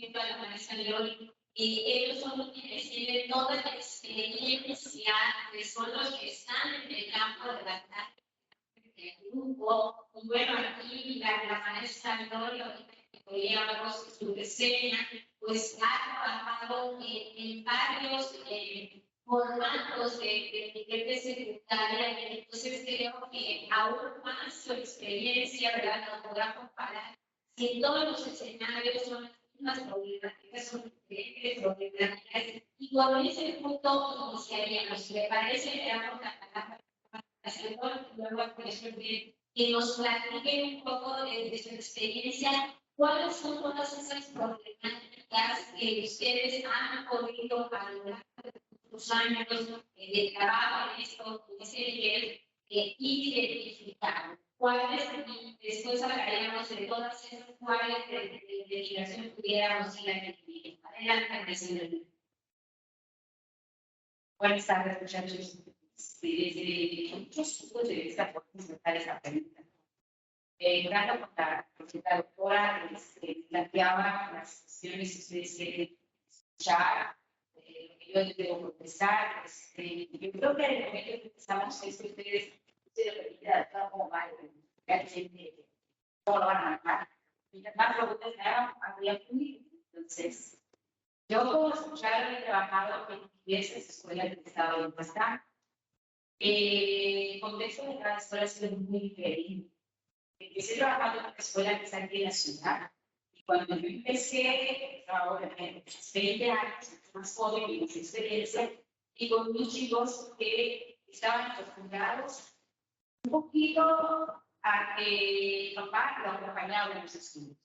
a la maestra León, ellos son los que reciben toda la experiencia, que son los que están en el campo de batalla del grupo. Y bueno, aquí la maestra León, que podríamos su reseña, pues ha trabajado en varios formatos de nivel de secundaria, entonces creo que aún más su experiencia, ¿verdad?, nos podrá comparar si en todos los escenarios son las problemáticas, son diferentes problemáticas, y con ese punto iniciaríamos. ¿Le parece? Le damos la palabra a luego a que nos platiquen un poco de su experiencia. ¿Cuáles son todas esas problemáticas que ustedes han podido a lo largo de sus años de trabajo en esto, en ese nivel, identificar? ¿Cuáles, y después hablaríamos de todas esas cuáles de investigación pudiéramos ir a definir? Adelante, presidente. Buenas tardes, muchachos. Desde muchos puntos de vista podemos tratar esa pregunta. Durante la profesora doctora planteaba las cuestiones que ustedes quieren escuchar, lo que yo les debo contestar. Yo creo que en el momento que empezamos esto, ustedes repiten cómo va, realmente cómo lo van a manejar. Mientras más preguntas me hagan, habría fluir. Entonces, yo como escuchar he trabajado en diversas escuelas del estado de Yucatán. El contexto de cada escuela ha sido muy diferente. Empecé trabajando en una escuela que está aquí en la ciudad. Y cuando yo empecé, ahora 20 años, más joven y más experiencia, y con unos chicos que estaban acostumbrados un poquito a que papá lo acompañaba en los estudios.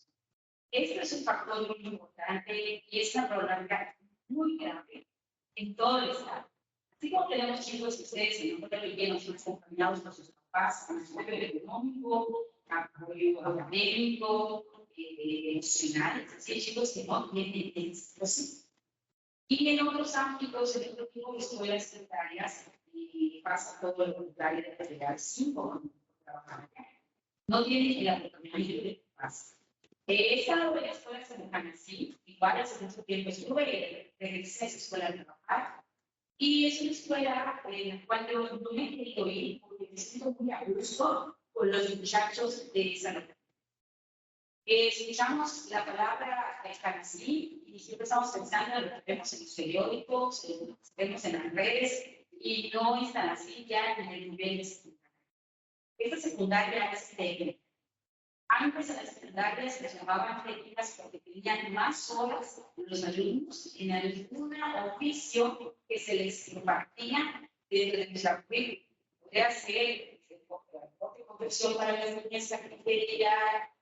Esto es un factor muy importante y es una problemática muy grande en todo el estado. Así como tenemos chicos que ustedes se encuentran bien, son acompañados por sus papás, con apoyo económico, apoyo académico, emocional, es decir, chicos que no tienen esto. Y en otros ámbitos, en otro tipo de escuelas secundarias, pasa todo lo contrario de llegar 5 años por trabajar acá. No tienen el acompañamiento de papás. He estado en escuelas en así, igual hace mucho tiempo estuve, regresé a esa escuela de trabajar. Y es una escuela en la cual yo no me he querido ir porque me siento muy a gusto con los muchachos de esa local. Escuchamos la palabra así y siempre estamos pensando en lo que vemos en los periódicos, en lo que vemos en las redes, y no están así ya en el nivel de secundaria. Esta secundaria es técnica. Antes a las secundarias se llamaban técnicas porque tenían más horas los alumnos en algún oficio que se les impartía dentro de nuestra currícula. Podría ser confección para las niñas, cafetería,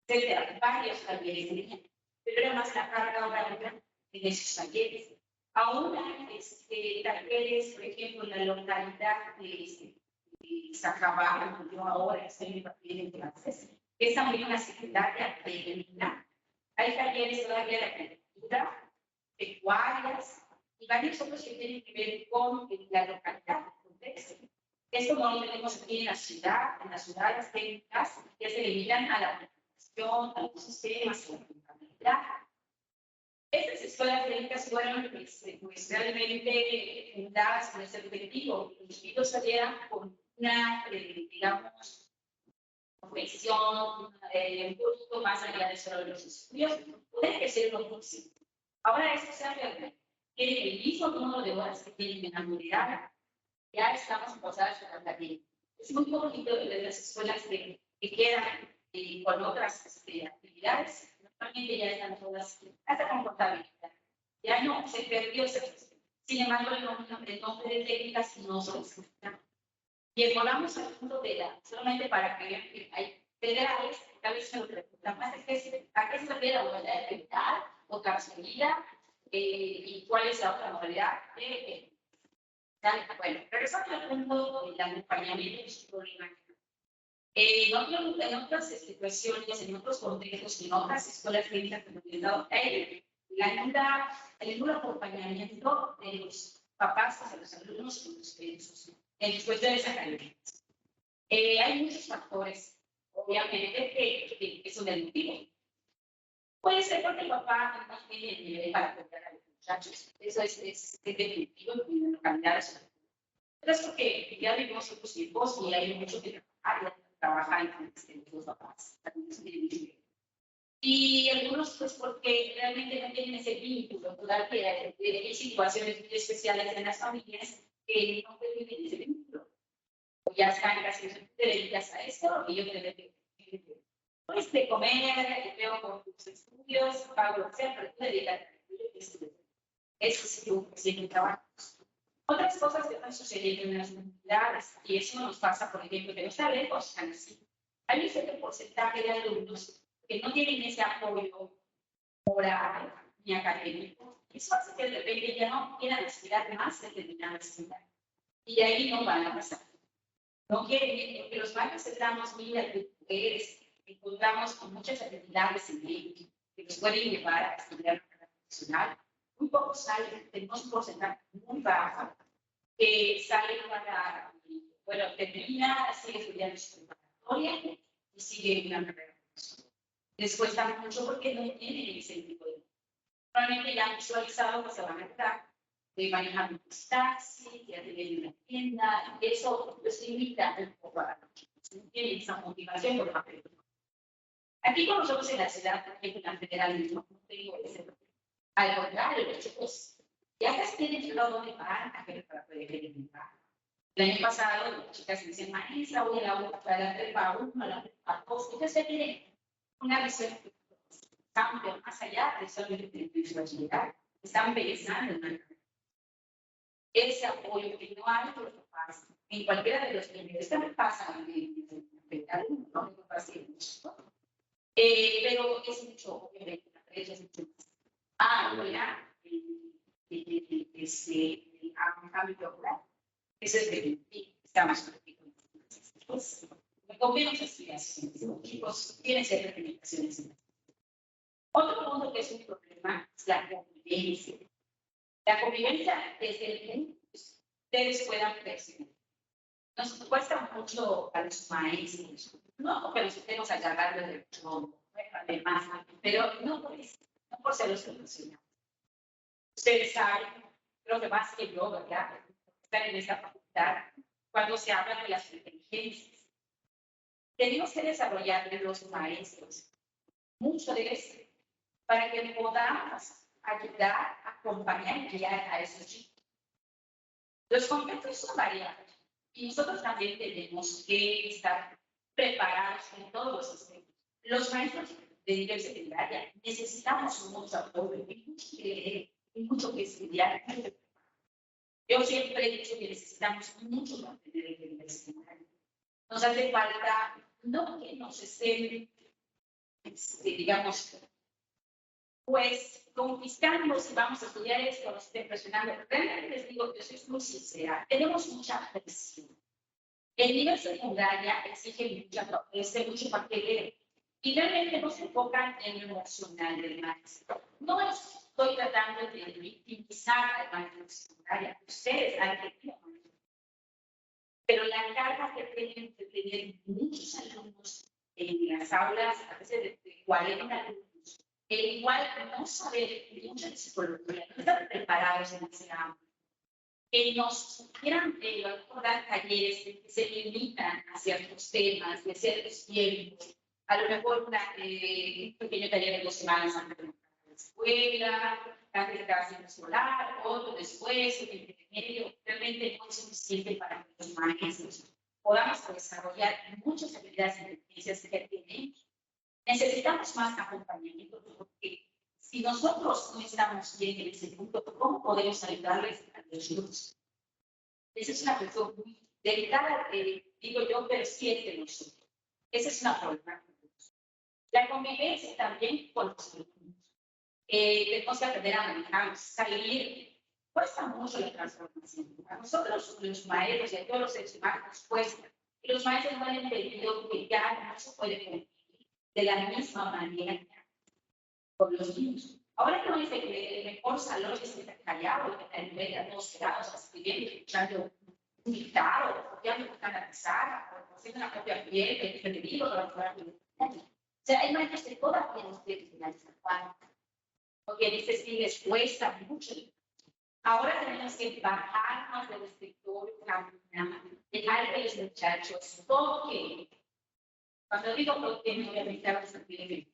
etcétera, varios talleres tenían, pero era más la carga horaria en esos talleres. Aún hay talleres, por ejemplo, en la localidad de Zacabá, donde yo ahora estoy impartiendo clases. Es también una secundaria técnica. Hay talleres todavía de agricultura, pecuarias y varios otros que tienen que ver con la localidad, el contexto. Esto no lo tenemos aquí en la ciudad, en las ciudades técnicas que se limitan a la aplicación, a los sistemas, a la contabilidad. Estas escuelas técnicas fueron pues, realmente fundadas con ese objetivo. Los chicos salieran con una, digamos, profesión, un poquito más allá de solo los estudios, puede que sea lo posible. Ahora, esto se ha tiene el mismo número de horas que tienen en la unidad, ya estamos pasadas a la tarea. Es muy bonito de las escuelas que quedan con otras actividades, normalmente ya están todas, hasta con contabilidad. Ya no, se perdió ese. Sin embargo, el nombre de técnicas no se necesita. Y volamos al punto de la, solamente para que vean que hay federales, tal vez se lo preguntan más, ¿a qué se refiere la modalidad de capital o casualidad? ¿Y cuál es la otra modalidad? Bueno, regresando al punto del acompañamiento psicológico. En otras situaciones, en otros contextos, en otras escuelas técnicas que hemos dado, el acompañamiento de los papás de los alumnos en sus cuestiones académicas. Hay muchos factores, obviamente, que son el motivo. Puede ser porque el papá no tiene el nivel para cuidar a los muchachos. Eso es definitivo y no cambiar eso. Pero es porque ya vivimos otros tiempos y hay mucho que trabajar en los papás. Y algunos, pues, porque realmente no tienen ese vínculo. Todavía hay situaciones muy especiales en las familias que no tienen ese vínculo. O ya están casi, te dedicas a esto y yo te dedico pues de comer, te veo por tus estudios, pago lo que sea, pero tú dedicas a estudiar. Eso sí, sí, trabajo. Otras cosas que están sucediendo en las comunidades, y eso nos pasa, por ejemplo, que no está lejos, están así. Hay un cierto porcentaje de alumnos que no tienen ese apoyo moral ni académico. Eso hace que de repente ya no quieran estudiar más determinadas actividades. Y ahí no van a pasar. No quieren, porque los bancos estamos muy mujeres, encontramos con muchas actividades en ellos que nos pueden llevar a estudiar una carrera profesional. Muy pocos salen, tenemos un porcentaje muy bajo que salen para, bueno, termina, sigue estudiando su preparatoria y sigue una carrera profesional. Les cuesta mucho porque no tienen ese tipo de... Probablemente ya han visualizado que se van a quedar de manejar un taxi, ya tienen una tienda, y eso los limita un poco a los chicos. No tienen esa motivación por la película. Aquí con nosotros en la ciudad, por ejemplo, en la federal, no tengo ese problema. Al contrario, los chicos ya casi tienen claro dónde van a ver para poder eliminar. El año pasado, las chicas me dicen, maestra, voy a la para la prepa 1, a la prepa 2, entonces ya tienen una visión cambio más allá de solamente de su bachillerato. Están pensando en una ese apoyo que no hay por los papás en cualquiera de los niveles. También pasa en el no pero es mucho, obviamente, la brecha es mucho más amplia el cambio laboral. Eso es que estamos con menos aspiraciones. Los chicos tienen ciertas limitaciones. Otro punto que es un problema es la convivencia. La convivencia es el que ustedes puedan percibir. Nos cuesta mucho a los maestros, no porque los estemos agarrando del tronco, además, pero no por ser los profesionales. Ustedes saben, creo que más que yo, ¿verdad? Están en esta facultad, cuando se habla de las inteligencias. Tenemos que desarrollar en los maestros mucho de eso para que podamos ayudar, acompañar y guiar a esos chicos. Los conceptos son variados y nosotros también tenemos que estar preparados en todos los aspectos. Los maestros de nivel secundaria necesitamos mucho apoyo, y mucho que leer, y mucho que estudiar. Yo siempre he dicho que necesitamos mucho para tener el nivel secundario. Nos hace falta, no que nos estén, digamos, pues conquistamos y vamos a estudiar esto, nos estén presionando. Realmente les digo, yo soy muy sincera, tenemos mucha presión. El nivel secundaria exige mucho papeleo y realmente no se enfocan en lo emocional del maestro. No estoy tratando de victimizar al maestro secundaria, ustedes han tenido, pero la carga que tienen de tener muchos alumnos en las aulas, a veces de 40 alumnos, el igual no saber mucha psicología, no estar preparados en ese ámbito, que nos quieran dar talleres que se limitan a ciertos temas, de ciertos tiempos, a lo mejor un pequeño taller de 2 semanas antes de la escuela, antes de cada ciclo escolar, otro después, en el medio, realmente no es suficiente para que los maestros podamos desarrollar muchas habilidades y inteligencias que tenemos. Necesitamos más acompañamiento porque si nosotros no estamos bien en ese punto, ¿cómo podemos ayudarles a los chicos? Esa es una cuestión muy delicada, digo yo, pero sí es de nosotros. Esa es una problemática. La convivencia también con los alumnos. Tenemos que aprender a manejar, salir. Cuesta mucho la transformación. A nosotros, los maestros y a todos los seres humanos, nos cuesta. Y los maestros no han entendido que ya no se puede convivir de la misma manera con los niños. Ahora que no dice que el mejor salón es que está callado, que está en medio de 2 grados, escribiendo, escuchando un dictado, copiando, buscando la pizarra, o haciendo la propia piel, el libro, sea, hay maestros que todavía no quieren finalizar cuatro. Porque dices que les cuesta mucho. Ahora tenemos que bajarnos del escritorio, caminar, dejar que los muchachos toquen. Cuando digo toquen, obviamente a los que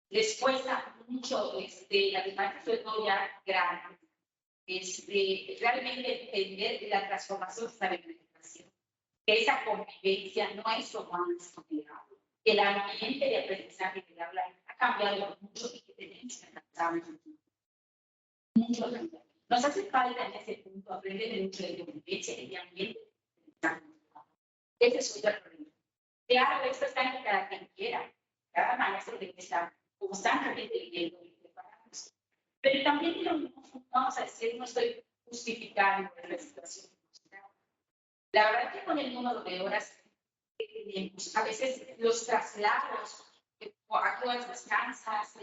les cuesta mucho, además que soy ya grande, realmente entender la transformación de la educación. Que esa convivencia no es como antes complicado. Que el ambiente de aprendizaje que habla ha cambiado mucho y que tenemos que adaptarnos mucho. Nos hace falta en ese punto aprender mucho de convivencia y de ambiente. Ese es otro problema. Claro, esto está en cada quien quiera. Cada maestro tiene que estar constantemente leyendo y preparándose. Pero también vamos a decir, no estoy justificando la situación. La verdad que con el número de horas que tenemos, a veces los traslados, a todas descansas,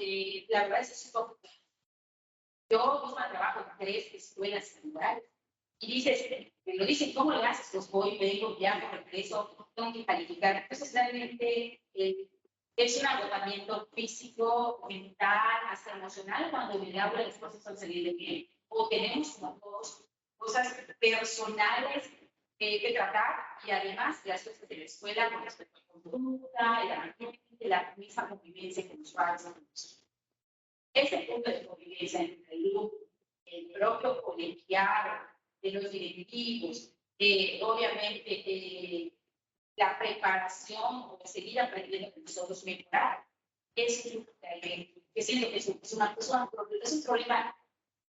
la verdad es un poco. Yo misma trabajo en 3 escuelas secundarias y dices, me lo dicen, ¿cómo le haces? Pues voy, vengo, viajo, regreso, tengo que calificar. Entonces, realmente es un agotamiento físico, mental, hasta emocional cuando en el aula las cosas son salir de bien. O tenemos como cosas personales que tratar y además las cosas de la escuela con respecto a la conducta, la misma convivencia con los padres. Ese punto de convivencia entre el propio colegiado, de los directivos, obviamente la preparación o seguir aprendiendo que nosotros mejorar, es que siento que es un problema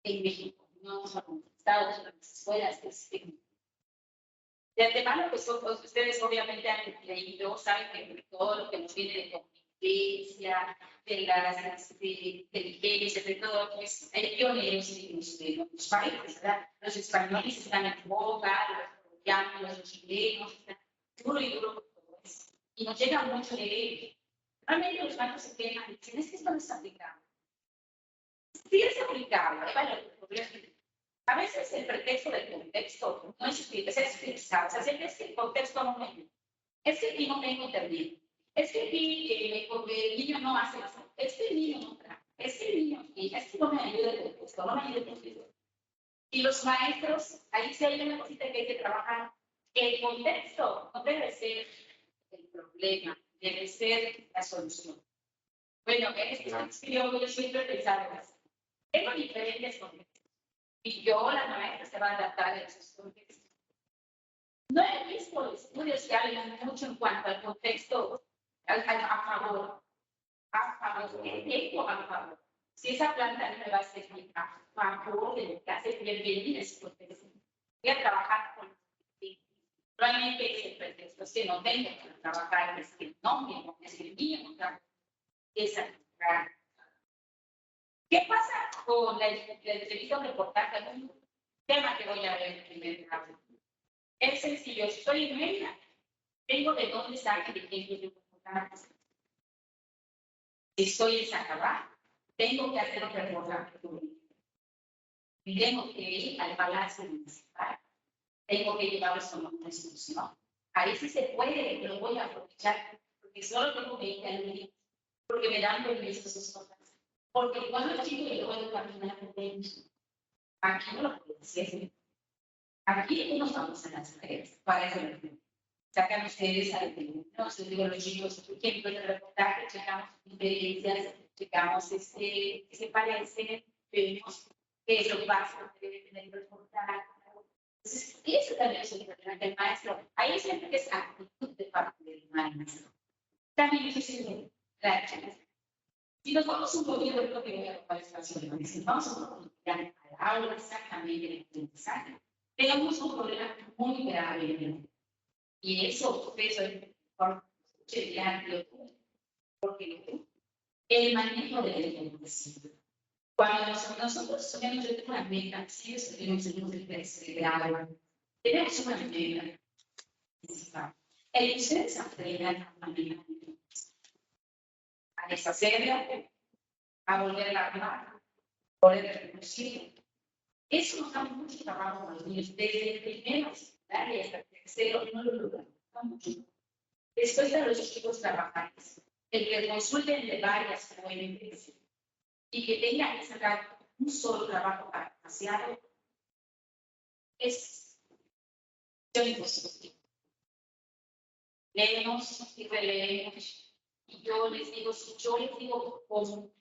en México, no en Estados Unidos, en las escuelas. De antemano, pues ustedes obviamente han leído, saben que todo lo que nos viene de convivencia, de las inteligencias, de todo, pues hay pioneros en los países, ¿verdad? Los españoles están en boga, los colombianos, los chilenos, están duro y duro con todo eso. Y nos llega mucho de ello. Realmente los bancos se quejan y dicen, es que esto no es aplicable. Sí es aplicable, a veces el pretexto del contexto no es utilizado, o sea, siempre es que el contexto no me. Es que aquí no tengo internet. Es que aquí el niño no hace eso. Es que el niño no trae. Es que el niño, es que no me ayuda el contexto, no me ayuda el contexto. Y los maestros, ahí sí hay una cosita que hay que trabajar. El contexto no debe ser el problema, debe ser la solución. Bueno, yo siempre he pensado eso. Tengo diferentes contextos. Y yo, la maestra, se va a adaptar a esos contextos. No he visto estudios que hablan mucho en cuanto al contexto a favor. ¿Qué tiempo a favor? Si esa planta no me va a servir a favor de lo que hace bienvenida ese contexto. Voy a trabajar con probablemente es el pretexto, es que no tengo que trabajar, es que no, es que el niño no trabaja. ¿Qué pasa con la entrevista o reportaje? Un tema que voy a ver en primer grado. Es sencillo, estoy en Mérida, vengo de dónde sale de quién quiero reportaje. Si estoy en Zacabá, tengo que hacer un reportaje público. Y tengo que ir al Palacio Municipal. Tengo que llevarlos a una institución. Ahí sí se puede, lo voy a aprovechar, porque solo tengo 20 años, porque me dan permiso sus cosas. Porque cuando es chico yo puedo caminar por dentro. Aquí no lo puedo hacer. Aquí no estamos en las tareas. Para eso lo digo. Sacan ustedes al no les digo los chicos, ¿quién puede reportaje? Checamos diferencias, checamos que se parecen, vemos qué es lo básico que debe tener el reportaje. Entonces, eso también es importante del maestro. Ahí siempre que es actitud de parte del maestro. También es decir, si nos vamos un poquito de lo que voy a tocar espacio, si vamos a profundizar al aula exactamente el aprendizaje, tenemos un problema muy grave. Y eso, ustedes por porque el manejo de la información. Cuando nosotros tenemos una meta, si tenemos el tercer grado, tenemos una meta principal. El ustedes aprendan a manejar a deshacerla, a volver a armar, volver a reproducir. Eso nos da mucho trabajo a los niños. Desde el primero secundaria hasta el tercero no lo logran mucho. Después de los chicos trabajantes. el que consulten de varias fuentes y que tengan que sacar un solo trabajo parafraseado es imposible. Leemos y releemos. Y yo les digo, si yo les digo cómo,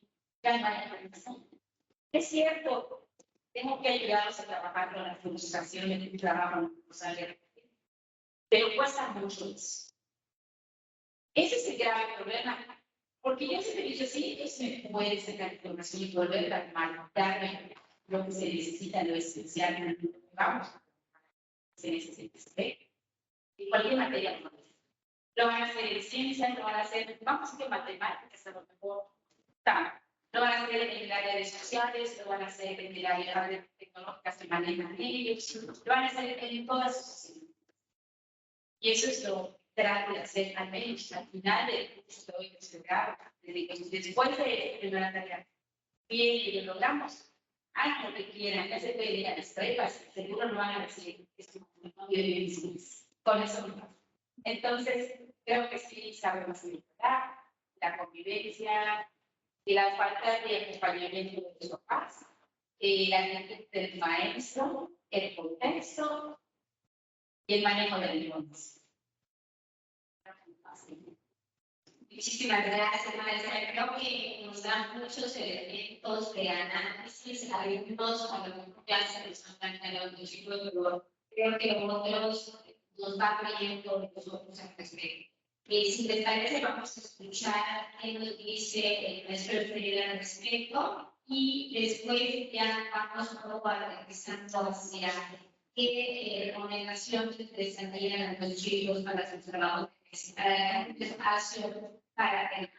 es cierto, tengo que ayudarlos a trabajar con la frustración de tu trabajo, pero cuesta mucho eso. Ese es el grave problema. Porque yo siempre he dicho, sí, ellos me pueden sacar información y volver a marcarme lo que se necesita, lo esencial, vamos, se necesita. En cualquier materia lo van a hacer en ciencia, lo van a hacer, vamos a hacer matemáticas, a lo mejor, lo van a hacer en el área de sociales, lo van a hacer en el área de tecnológicas que manejan ellos, lo van a hacer en todas sus. Y eso es lo que trato de hacer al menos al final del curso de hoy después de la tarea. Bien, y lo logramos. Hagan lo que quieran, ya se puede ir a las prepas, seguro lo van a decir, con eso no pasa. Entonces, creo que sí sabemos mejorar la convivencia y la falta de acompañamiento de los papás, la actitud del maestro, el contexto y el manejo de limitaciones. Muchísimas gracias, maestra. Creo que nos dan muchos elementos de análisis, algunos a lo mejor clases nos han planteado mucho, pero creo que otros nos va trayendo nosotros al respecto. Si les parece, vamos a escuchar qué nos dice el maestro Freire al respecto y después ya vamos un poco aterrizando hacia qué recomendaciones les darían a los chicos para su trabajo para un espacio para que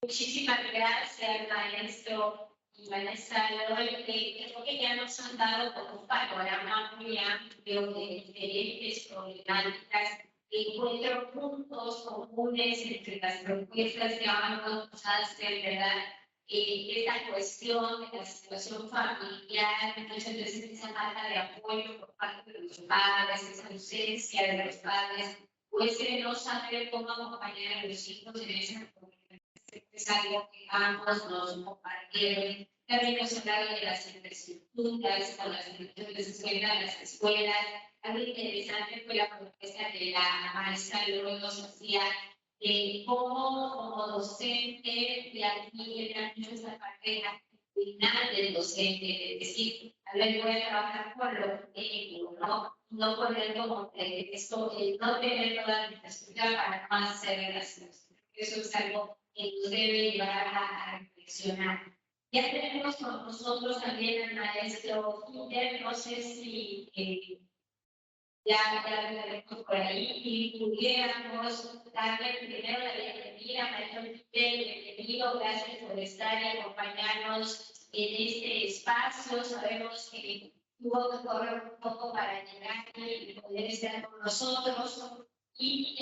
Muchísimas gracias, maestro y maestra Lore. Creo que ya nos han dado un panorama muy amplio de diferentes problemáticas. Encuentro puntos comunes entre las propuestas que vamos a hacer, ¿verdad? Esta cuestión de la situación familiar, muchas veces esa falta de apoyo por parte de los padres, esa ausencia de los padres, pues no saber cómo acompañar a los hijos en esa comunidad. Es algo que ambos nos compartieron. También nos hablaron de las infraestructuras, con las escuelas, las escuelas. Algo interesante fue la propuesta de la maestra Lore nos hacía de cómo como docente, y aquí entra mucho esta parte actitudinal del docente, es decir, a ver, voy a trabajar por lo técnico, ¿no? No poner como esto, no tener toda la infraestructura para no hacer las cosas. Eso es algo que nos debe llevar a reflexionar. Ya tenemos con nosotros también al maestro Kinder, no sé si ya veremos por ahí y pudiéramos darle primero la bienvenida a Maestro Fidel. Bienvenido, gracias por estar y acompañarnos en este espacio. Sabemos que tuvo que correr un poco para llegar y poder estar con nosotros. Y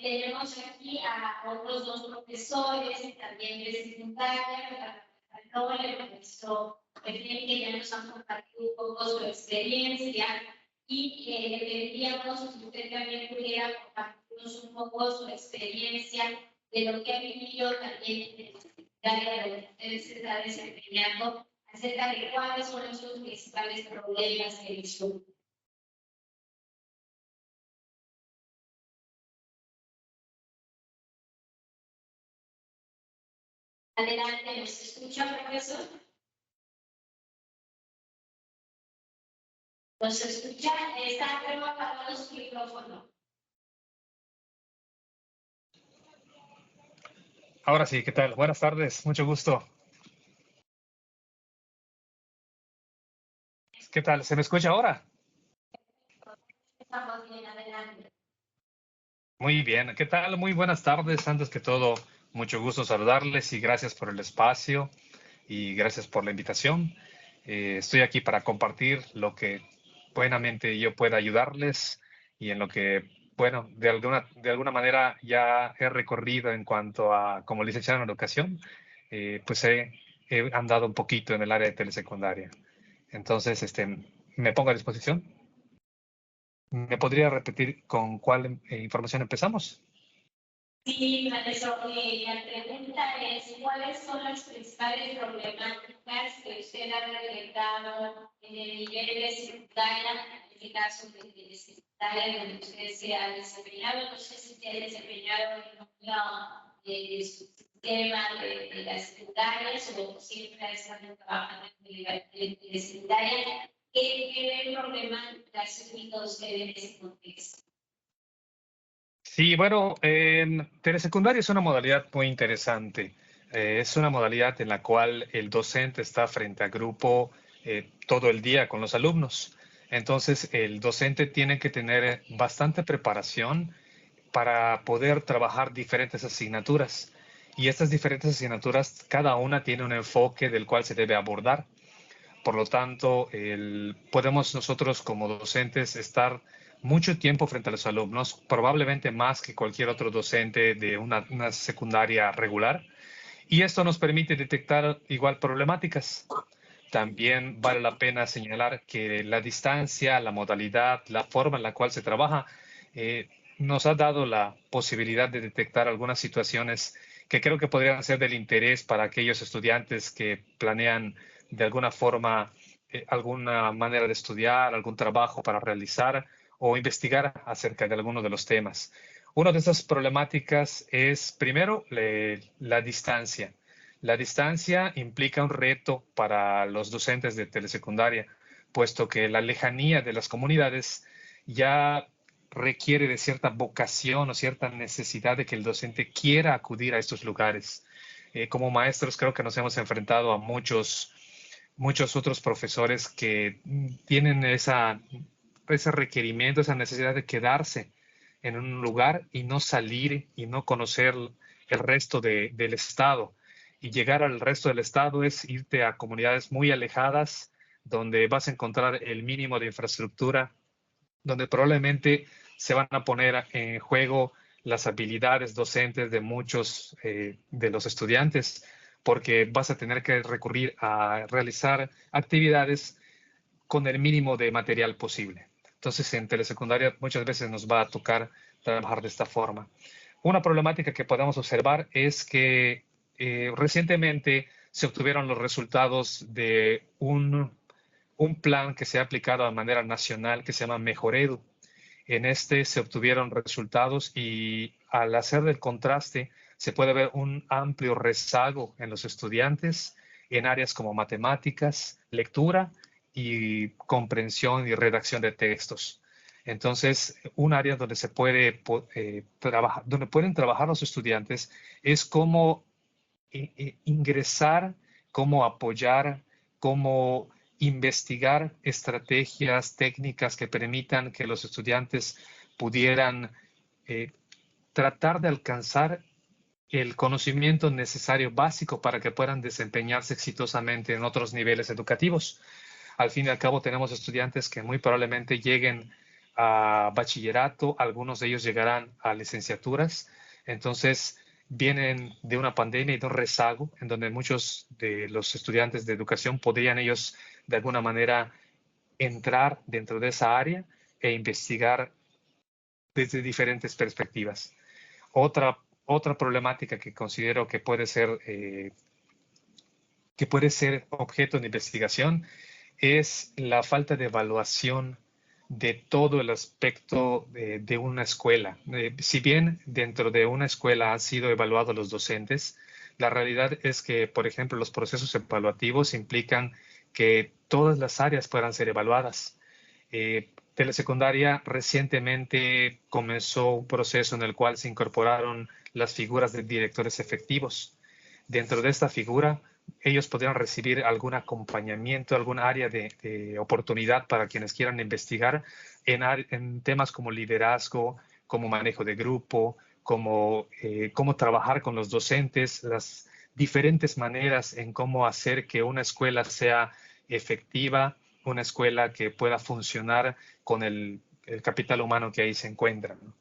tenemos aquí a otros dos profesores también de secundaria, el profesor Fidel, que ya nos han compartido un poco su experiencia. Y le pediríamos que usted también pudiera compartirnos un poco su experiencia de lo que ha vivido también en el área donde usted se está desempeñando, acerca de cuáles son sus principales problemas que disfrutan. Adelante, ¿nos escucha, profesor? ¿Nos escucha? Está apagado su micrófono. Ahora sí, ¿qué tal? Buenas tardes, mucho gusto. ¿Qué tal? ¿Se me escucha ahora? Estamos bien, adelante. Muy bien, ¿qué tal? Muy buenas tardes. Antes que todo, mucho gusto saludarles y gracias por el espacio y gracias por la invitación. Estoy aquí para compartir lo que buenamente yo pueda ayudarles y en lo que, bueno, de alguna manera ya he recorrido en cuanto a, como licenciado en educación, pues he andado un poquito en el área de telesecundaria. Entonces, me pongo a disposición. ¿Me podría repetir con cuál información empezamos? Sí, profesor, la pregunta es, ¿cuáles son las principales problemáticas que usted ha detectado en el nivel de secundaria, en este caso de secundaria donde usted se ha desempeñado? No sé si se ha desempeñado en una de su sistema de las secundarias o siempre ha estado trabajando en secundaria. ¿Qué problemáticas ha tenido usted en ese contexto? Sí, bueno, en telesecundaria es una modalidad muy interesante. Es una modalidad en la cual el docente está frente a grupo todo el día con los alumnos. Entonces, el docente tiene que tener bastante preparación para poder trabajar diferentes asignaturas. Y estas diferentes asignaturas, cada una tiene un enfoque del cual se debe abordar. Por lo tanto, podemos nosotros como docentes estar mucho tiempo frente a los alumnos, probablemente más que cualquier otro docente de una secundaria regular, y esto nos permite detectar igual problemáticas. También vale la pena señalar que la distancia, la modalidad, la forma en la cual se trabaja, nos ha dado la posibilidad de detectar algunas situaciones que creo que podrían ser del interés para aquellos estudiantes que planean de alguna forma alguna manera de estudiar, algún trabajo para realizar o investigar acerca de alguno de los temas. Una de esas problemáticas es, primero, la distancia. La distancia implica un reto para los docentes de telesecundaria, puesto que la lejanía de las comunidades ya requiere de cierta vocación o cierta necesidad de que el docente quiera acudir a estos lugares. Como maestros creo que nos hemos enfrentado a muchos otros profesores que tienen ese requerimiento, esa necesidad de quedarse en un lugar y no salir y no conocer el resto del estado. Y llegar al resto del estado es irte a comunidades muy alejadas, donde vas a encontrar el mínimo de infraestructura, donde probablemente se van a poner en juego las habilidades docentes de muchos de los estudiantes, porque vas a tener que recurrir a realizar actividades con el mínimo de material posible. Entonces, en telesecundaria muchas veces nos va a tocar trabajar de esta forma. Una problemática que podemos observar es que recientemente se obtuvieron los resultados de un plan que se ha aplicado de manera nacional que se llama Mejoredu. En este se obtuvieron resultados y al hacer el contraste se puede ver un amplio rezago en los estudiantes en áreas como matemáticas, lectura y comprensión y redacción de textos. Entonces, un área donde se puede trabajar, donde pueden trabajar los estudiantes es cómo ingresar, cómo apoyar, cómo investigar estrategias técnicas que permitan que los estudiantes pudieran tratar de alcanzar el conocimiento necesario básico para que puedan desempeñarse exitosamente en otros niveles educativos. Al fin y al cabo tenemos estudiantes que muy probablemente lleguen a bachillerato, algunos de ellos llegarán a licenciaturas, entonces vienen de una pandemia y de un rezago en donde muchos de los estudiantes de educación podrían ellos de alguna manera entrar dentro de esa área e investigar desde diferentes perspectivas. Otra problemática que considero que puede ser objeto de investigación es la falta de evaluación de todo el aspecto de una escuela. Si bien dentro de una escuela han sido evaluados los docentes, la realidad es que, por ejemplo, los procesos evaluativos implican que todas las áreas puedan ser evaluadas. Telesecundaria recientemente comenzó un proceso en el cual se incorporaron las figuras de directores efectivos. Dentro de esta figura, ellos podrían recibir algún acompañamiento, algún área de oportunidad para quienes quieran investigar en temas como liderazgo, como manejo de grupo, como cómo trabajar con los docentes, las diferentes maneras en cómo hacer que una escuela sea efectiva, una escuela que pueda funcionar con el capital humano que ahí se encuentra, ¿no?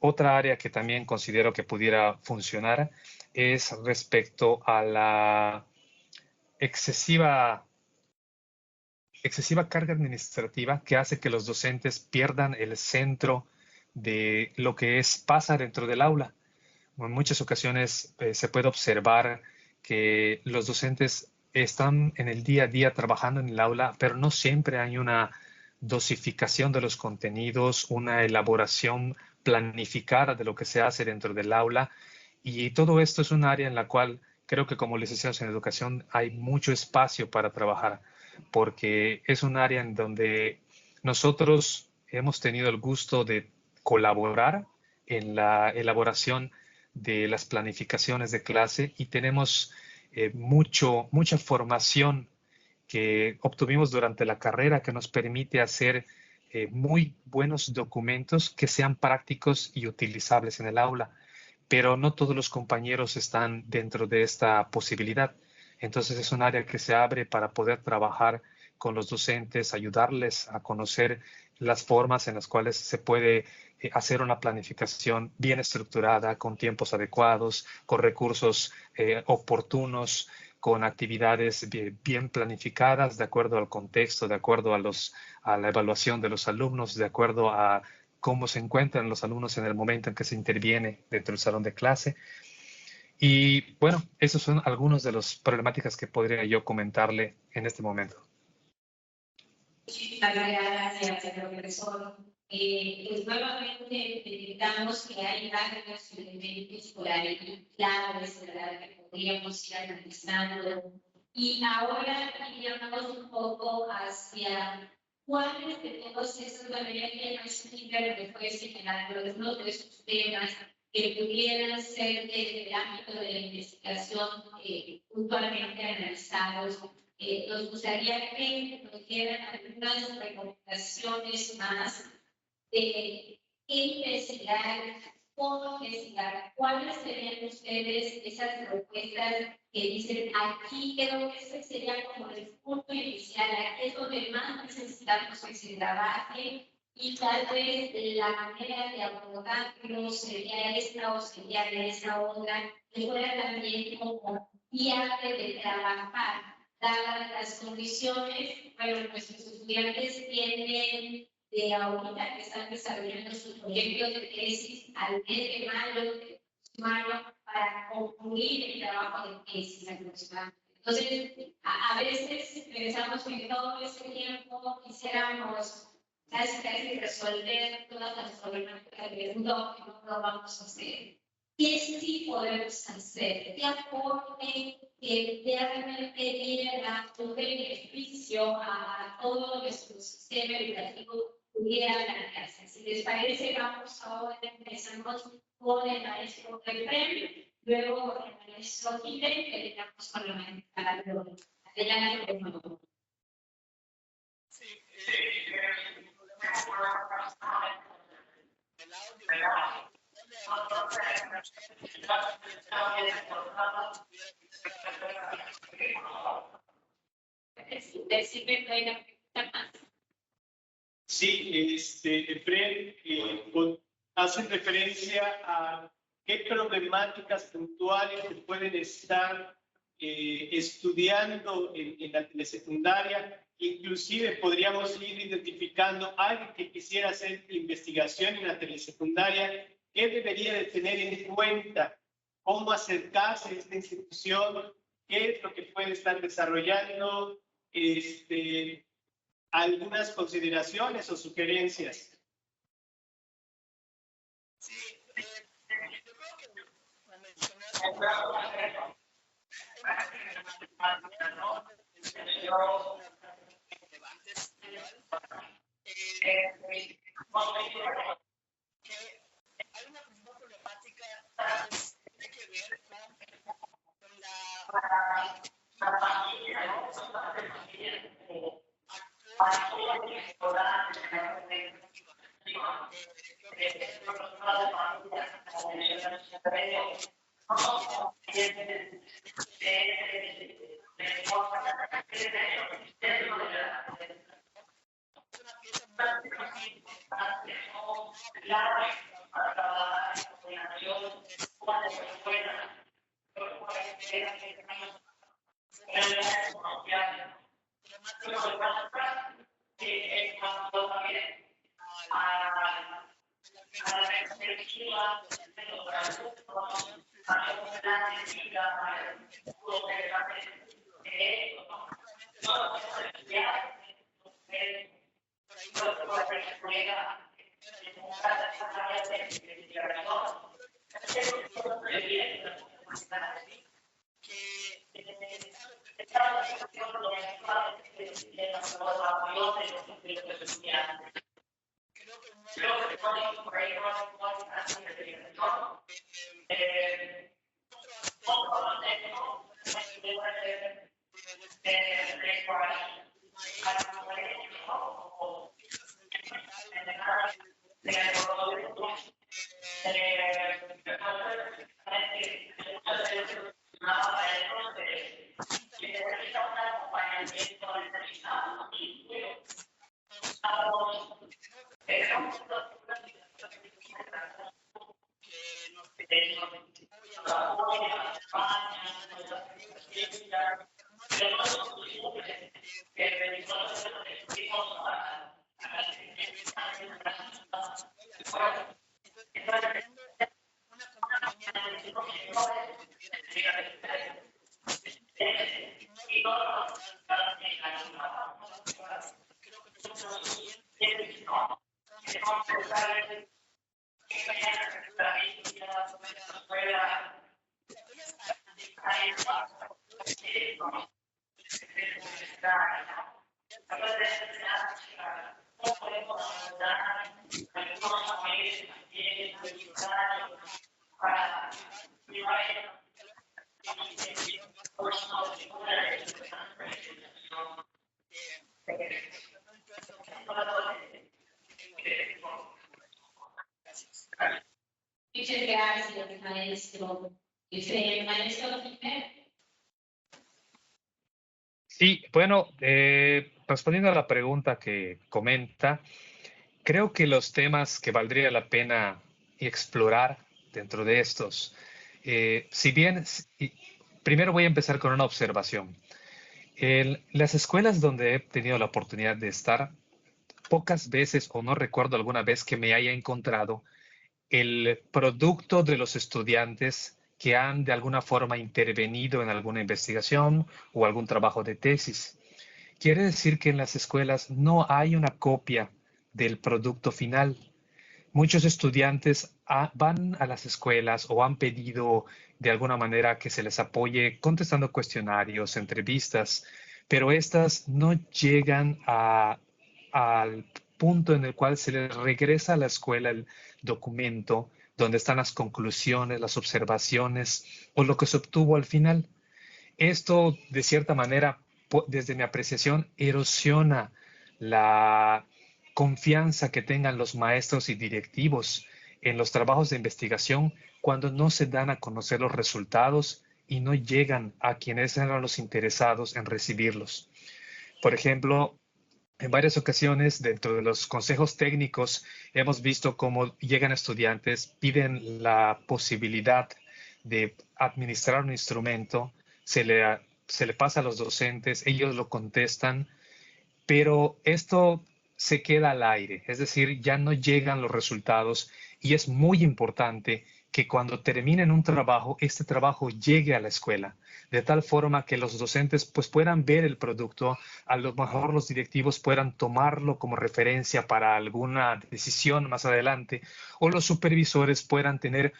Otra área que también considero que pudiera funcionar es respecto a la excesiva carga administrativa que hace que los docentes pierdan el centro de lo que pasa dentro del aula. En muchas ocasiones se puede observar que los docentes están en el día a día trabajando en el aula, pero no siempre hay una dosificación de los contenidos, una elaboración planificada de lo que se hace dentro del aula. Y todo esto es un área en la cual creo que como licenciados en educación hay mucho espacio para trabajar, porque es un área en donde nosotros hemos tenido el gusto de colaborar en la elaboración de las planificaciones de clase y tenemos mucha formación que obtuvimos durante la carrera que nos permite hacer muy buenos documentos que sean prácticos y utilizables en el aula, pero no todos los compañeros están dentro de esta posibilidad. Entonces es un área que se abre para poder trabajar con los docentes, ayudarles a conocer las formas en las cuales se puede hacer una planificación bien estructurada, con tiempos adecuados, con recursos oportunos, con actividades bien planificadas, de acuerdo al contexto, de acuerdo a la evaluación de los alumnos, de acuerdo a cómo se encuentran los alumnos en el momento en que se interviene dentro del salón de clase. Y bueno, esos son algunos de las problemáticas que podría yo comentarle en este momento. Muchísimas gracias, profesor. Pues nuevamente detectamos que hay varios elementos por ahí claves, ¿verdad?, que podríamos ir analizando. Y ahora iríamos un poco hacia cuáles de todos esos elementos que fue señalando los de sus temas que pudieran ser del ámbito de la investigación puntualmente analizados. Nos gustaría que nos dieran algunas recomendaciones más de qué investigar, cómo investigar, cuáles serían ustedes esas propuestas que dicen aquí creo que este sería como el punto inicial, aquí es donde más necesitamos que se trabaje y tal vez la manera de abordarlo sería esta o sería de esa otra, que fuera también como viable de trabajar, dadas las condiciones. Bueno, nuestros estudiantes tienen de ahorita que están desarrollando sus proyectos de tesis al mes de mayo para concluir el trabajo de tesis aproximadamente. Entonces, a veces pensamos que en todo ese tiempo quisiéramos casi resolver todas las problemáticas del mundo, que no lo vamos a hacer. ¿Qué sí podemos hacer? ¿Qué aporte que realmente lleva un beneficio a todo nuestro sistema educativo pudiera plantearse? Si les parece, vamos ahora, empezamos con el maestro Efrem, luego con el maestro Gile, que le damos con la maestra Lola. Adelante, por favor. Decime que hay una pregunta más. Sí, Efren, hacen referencia a qué problemáticas puntuales se pueden estar estudiando en la telesecundaria. Inclusive podríamos ir identificando a alguien que quisiera hacer investigación en la telesecundaria, qué debería de tener en cuenta, cómo acercarse a esta institución, qué es lo que puede estar desarrollando, algunas consideraciones o sugerencias. Sí, yo creo que como mencionaste, que hay una principal problemática que tiene que ver con Muchas gracias, maestro. Maestro Jiménez. Sí, bueno, respondiendo a la pregunta que comenta, creo que los temas que valdría la pena explorar dentro de estos, si bien, primero voy a empezar con una observación. En las escuelas donde he tenido la oportunidad de estar, pocas veces o no recuerdo alguna vez que me haya encontrado el producto de los estudiantes que han de alguna forma intervenido en alguna investigación o algún trabajo de tesis. Quiere decir que en las escuelas no hay una copia del producto final. Muchos estudiantes van a las escuelas o han pedido de alguna manera que se les apoye contestando cuestionarios, entrevistas, pero estas no llegan al punto en el cual se les regresa a la escuela el documento donde están las conclusiones, las observaciones o lo que se obtuvo al final. Esto, de cierta manera, desde mi apreciación, erosiona la confianza que tengan los maestros y directivos en los trabajos de investigación cuando no se dan a conocer los resultados y no llegan a quienes eran los interesados en recibirlos. Por ejemplo, en varias ocasiones, dentro de los consejos técnicos, hemos visto cómo llegan estudiantes, piden la posibilidad de administrar un instrumento, se le pasa a los docentes, ellos lo contestan, pero esto se queda al aire, es decir, ya no llegan los resultados y es muy importante que cuando terminen un trabajo, este trabajo llegue a la escuela, de tal forma que los docentes pues puedan ver el producto, a lo mejor los directivos puedan tomarlo como referencia para alguna decisión más adelante, o los supervisores puedan tener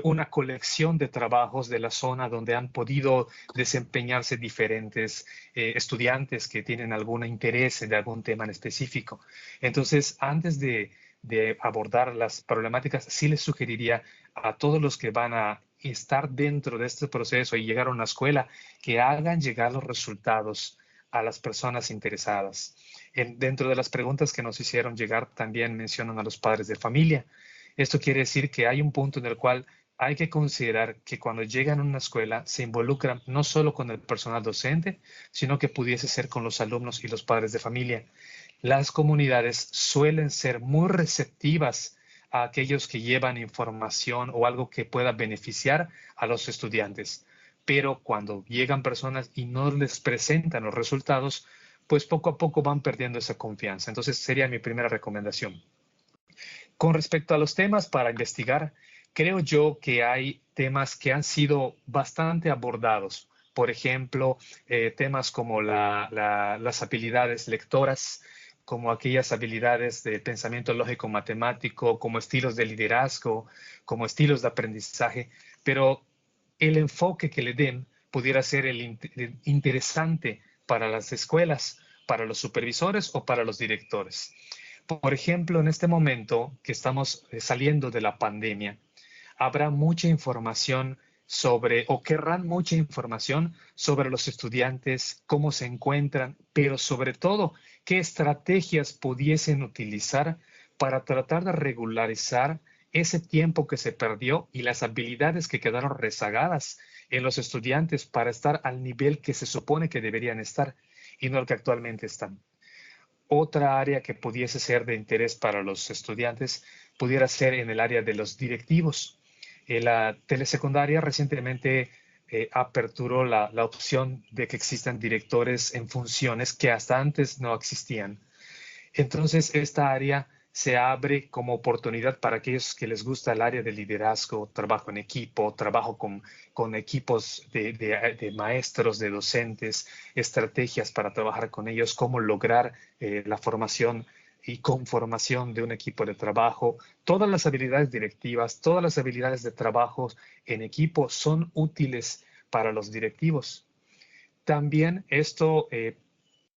una colección de trabajos de la zona donde han podido desempeñarse diferentes estudiantes que tienen algún interés de algún tema en específico. Entonces, antes de abordar las problemáticas, sí les sugeriría a todos los que van a estar dentro de este proceso y llegar a una escuela que hagan llegar los resultados a las personas interesadas. Dentro de las preguntas que nos hicieron llegar, también mencionan a los padres de familia. Esto quiere decir que hay un punto en el cual hay que considerar que cuando llegan a una escuela se involucran no solo con el personal docente, sino que pudiese ser con los alumnos y los padres de familia. Las comunidades suelen ser muy receptivas a aquellos que llevan información o algo que pueda beneficiar a los estudiantes. Pero cuando llegan personas y no les presentan los resultados, pues poco a poco van perdiendo esa confianza. Entonces sería mi primera recomendación. Con respecto a los temas para investigar, creo yo que hay temas que han sido bastante abordados. Por ejemplo, temas como las habilidades lectoras, como aquellas habilidades de pensamiento lógico matemático, como estilos de liderazgo, como estilos de aprendizaje, pero el enfoque que le den pudiera ser el interesante para las escuelas, para los supervisores o para los directores. Por ejemplo, en este momento que estamos saliendo de la pandemia, habrá mucha información sobre, o querrán mucha información sobre los estudiantes, cómo se encuentran, pero sobre todo, qué estrategias pudiesen utilizar para tratar de regularizar ese tiempo que se perdió y las habilidades que quedaron rezagadas en los estudiantes para estar al nivel que se supone que deberían estar y no el que actualmente están. Otra área que pudiese ser de interés para los estudiantes pudiera ser en el área de los directivos. La telesecundaria recientemente aperturó la opción de que existan directores en funciones que hasta antes no existían. Entonces, esta área se abre como oportunidad para aquellos que les gusta el área de liderazgo, trabajo en equipo, trabajo con equipos de maestros, de docentes, estrategias para trabajar con ellos, cómo lograr la formación y conformación de un equipo de trabajo. Todas las habilidades directivas, todas las habilidades de trabajo en equipo son útiles para los directivos. También esto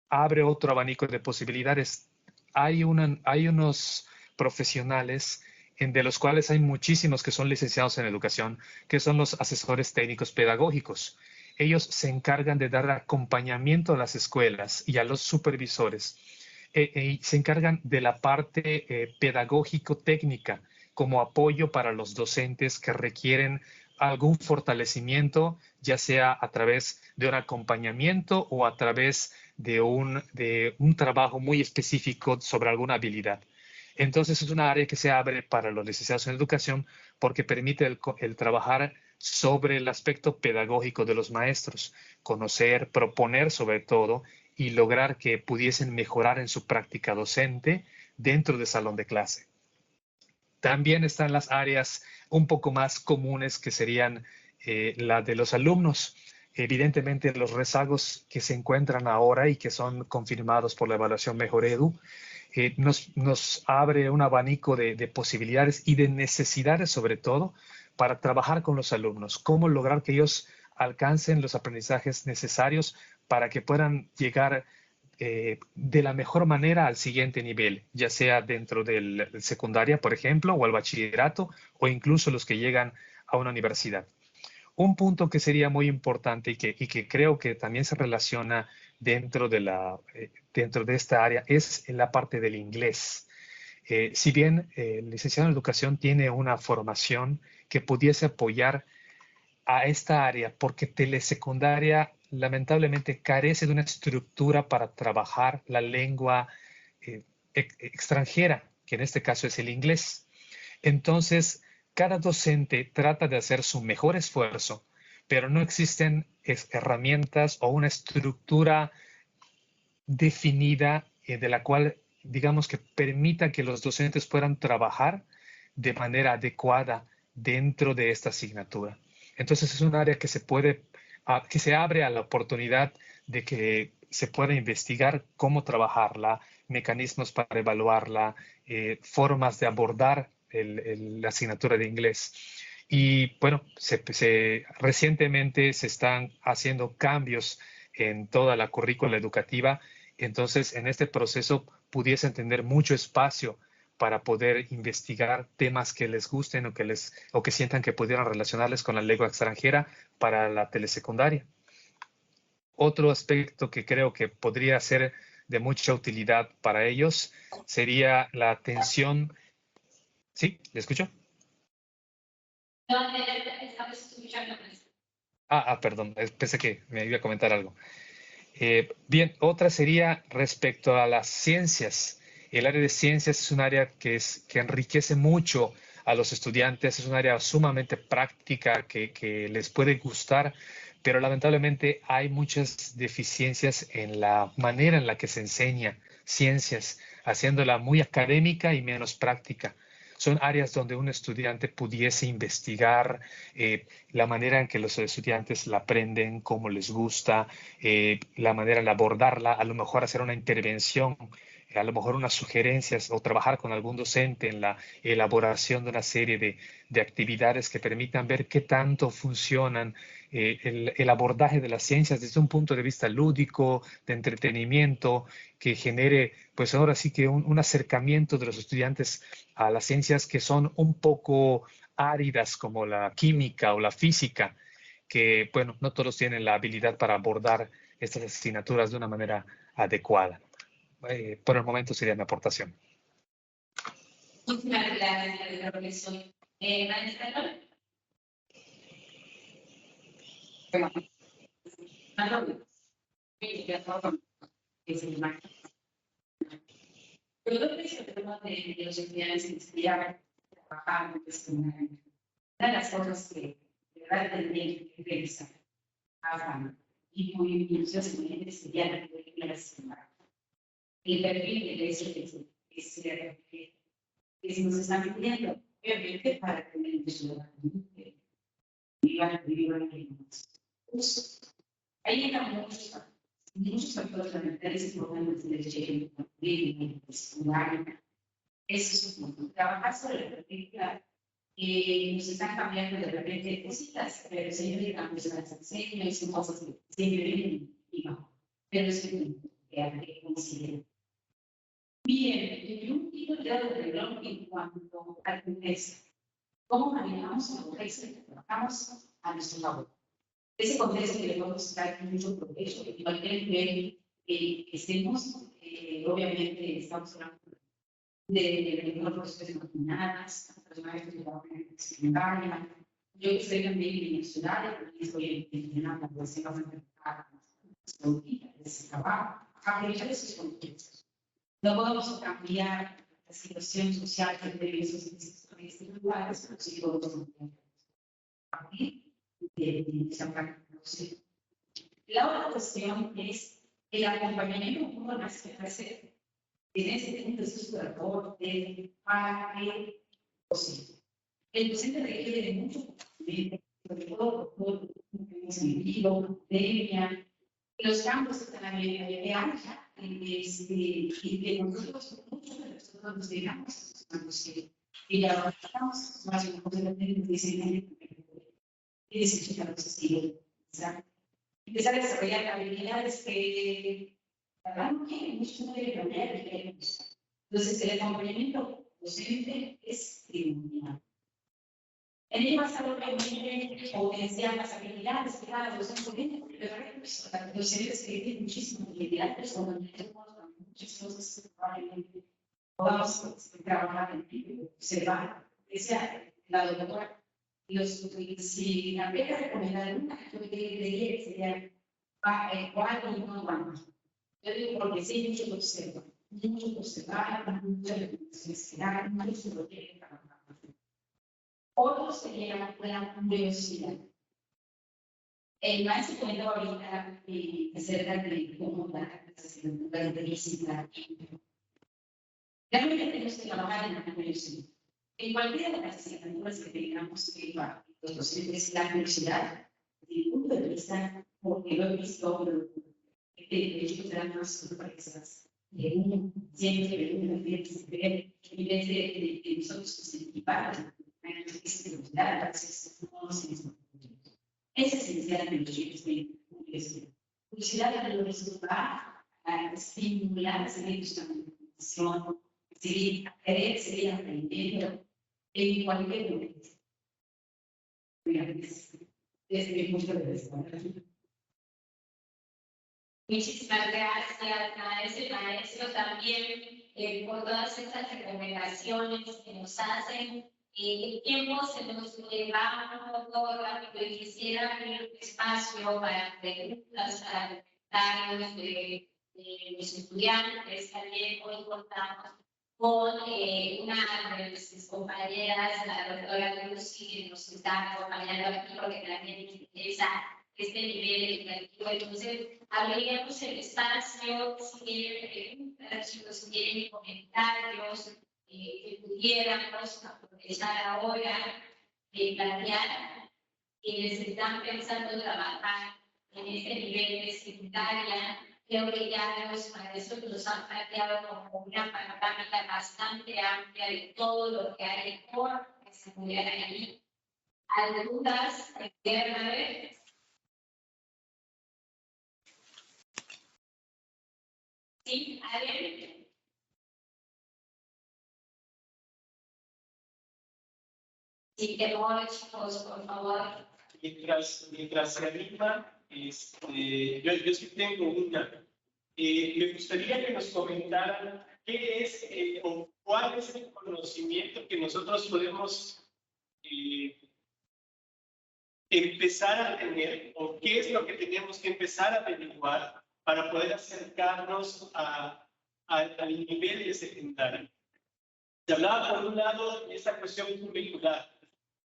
abre otro abanico de posibilidades. Hay unos profesionales de los cuales hay muchísimos que son licenciados en educación, que son los asesores técnicos pedagógicos. Ellos se encargan de dar acompañamiento a las escuelas y a los supervisores. Y se encargan de la parte pedagógico-técnica como apoyo para los docentes que requieren algún fortalecimiento, ya sea a través de un acompañamiento o a través de un trabajo muy específico sobre alguna habilidad. Entonces es una área que se abre para los licenciados en educación porque permite el trabajar sobre el aspecto pedagógico de los maestros, conocer, proponer sobre todo y lograr que pudiesen mejorar en su práctica docente dentro del salón de clase. También están las áreas un poco más comunes que serían la de los alumnos. Evidentemente, los rezagos que se encuentran ahora y que son confirmados por la evaluación Mejor Edu, nos abre un abanico de posibilidades y de necesidades, sobre todo, para trabajar con los alumnos. Cómo lograr que ellos alcancen los aprendizajes necesarios para que puedan llegar de la mejor manera al siguiente nivel, ya sea dentro del secundaria, por ejemplo, o al bachillerato, o incluso los que llegan a una universidad. Un punto que sería muy importante y que creo que también se relaciona dentro de esta área es en la parte del inglés. Si bien el licenciado en educación tiene una formación que pudiese apoyar a esta área, porque telesecundaria lamentablemente carece de una estructura para trabajar la lengua extranjera, que en este caso es el inglés. Entonces, cada docente trata de hacer su mejor esfuerzo, pero no existen herramientas o una estructura definida de la cual, digamos, que permita que los docentes puedan trabajar de manera adecuada dentro de esta asignatura. Entonces, es un área que que se abre a la oportunidad de que se pueda investigar cómo trabajarla, mecanismos para evaluarla, formas de abordar la asignatura de inglés. Y bueno, recientemente se están haciendo cambios en toda la currícula educativa. Entonces, en este proceso pudiesen tener mucho espacio para poder investigar temas que les gusten o que sientan que pudieran relacionarles con la lengua extranjera para la telesecundaria. Otro aspecto que creo que podría ser de mucha utilidad para ellos sería la atención. ¿Sí? ¿Le escucho? Perdón, pensé que me iba a comentar algo. Bien, otra sería respecto a las ciencias. El área de ciencias es un área que enriquece mucho a los estudiantes, es un área sumamente práctica que les puede gustar, pero lamentablemente hay muchas deficiencias en la manera en la que se enseña ciencias, haciéndola muy académica y menos práctica. Son áreas donde un estudiante pudiese investigar la manera en que los estudiantes la aprenden, cómo les gusta, la manera de abordarla, a lo mejor hacer una intervención, a lo mejor unas sugerencias o trabajar con algún docente en la elaboración de una serie de actividades que permitan ver qué tanto funcionan el abordaje de las ciencias desde un punto de vista lúdico, de entretenimiento, que genere, pues ahora sí que un acercamiento de los estudiantes a las ciencias que son un poco áridas como la química o la física, que, bueno, no todos tienen la habilidad para abordar estas asignaturas de una manera adecuada. Por el momento sería mi aportación. Muchísimas gracias, profesor. Maestra, es el máximo. Yo creo que es el tema de los estudiantes que estudiaban, trabajaban, pues, una de las cosas que de verdad tendrían que revisar y muy minuciosamente sería la regulación. El perfil de eso que se nos están pidiendo, obviamente, para tener un ciudadano que viva en los. Ahí están muchos factores fundamentales importantes del derecho secundario. Eso es un punto. Trabajar sobre la práctica nos están cambiando de repente cositas, pero siempre digamos las enseñas, son cosas que siempre vienen y no. Pero es un punto que hay que considerar. Bien, el último dedo de reloj en cuanto a la empresa. ¿Cómo manejamos la empresa que trabajamos a nuestro favor? Ese contexto que le podemos sacar mucho provecho, que cualquier nivel que estemos, obviamente estamos hablando de profesores marginadas, personas que trabajan en secundaria. Yo que estoy también en mi ciudad, porque estoy en la población de ese trabajo, aprovechar esos contextos. No podemos cambiar la situación social que tenemos en estos lugares, pero sí podemos partir de esa práctica. La otra cuestión es el acompañamiento un poco más que hacer en este punto es su aporte para que posible. El docente requiere de mucho conocimiento, sobre todo por todo lo que hemos vivido, pandemia, los campos que están abiertos y que nosotros, muchos de nosotros nos llegamos y ya estamos más o menos en el diseño y necesitar los estilos. Empezar a desarrollar habilidades que no quieren mucho, no deben aprender. Entonces, el acompañamiento docente es primordial. En el pasado, obviamente, potenciar las habilidades que cada docente tiene, los docentes que tienen muchísimas habilidades, como tenemos muchas cosas que probablemente podamos trabajar en vivo, observar, que sea la doctora. Si habría que recomendar alguna, yo diría que sería cuál y no vamos. Yo digo porque sí, mucho observa, mucho observar, mucho investigar, mucho lo que trabajar. Otro sería la curiosidad. El maestro comentó ahorita acerca de cómo la asignatura de física. Realmente tenemos que trabajar en la curiosidad. En cualquiera de las asignaturas que tengamos que llevar, los docentes, la curiosidad, desde el punto de vista, porque lo he visto, que ellos dan más sorpresas. Uno siempre uno tiene que ver, en vez de nosotros nos equipamos, es esencial que los chicos tengan curiosidad de lo que se va a estimular, seguir buscando información, seguir querer seguir aprendiendo en cualquier momento. Desde mi punto de vista. Muchísimas gracias, maestro, también por todas estas recomendaciones que nos hacen. El tiempo se nos va un poco rápido y quisiera abrir un espacio para preguntas, para comentarios de los estudiantes. También hoy contamos con una de nuestras compañeras, la doctora Lucy, que nos está acompañando aquí porque también nos interesa este nivel educativo. Entonces, abriríamos el espacio si quieren preguntas, si quieren comentarios, que pudiéramos aprovechar ahora de plantear quienes están pensando trabajar en este nivel de secundaria. Creo que ya los maestros nos han planteado como una panorámica bastante amplia de todo lo que hay por desarrollar ahí. ¿Algunas que quieran ver? Sí, ¿alguien? Sí, chicos, por favor. Mientras se anima, yo sí tengo una. Me gustaría que nos comentaran qué es o cuál es el conocimiento que nosotros podemos empezar a tener o qué es lo que tenemos que empezar a averiguar para poder acercarnos al nivel de secundaria. Se hablaba por un lado de esta cuestión curricular,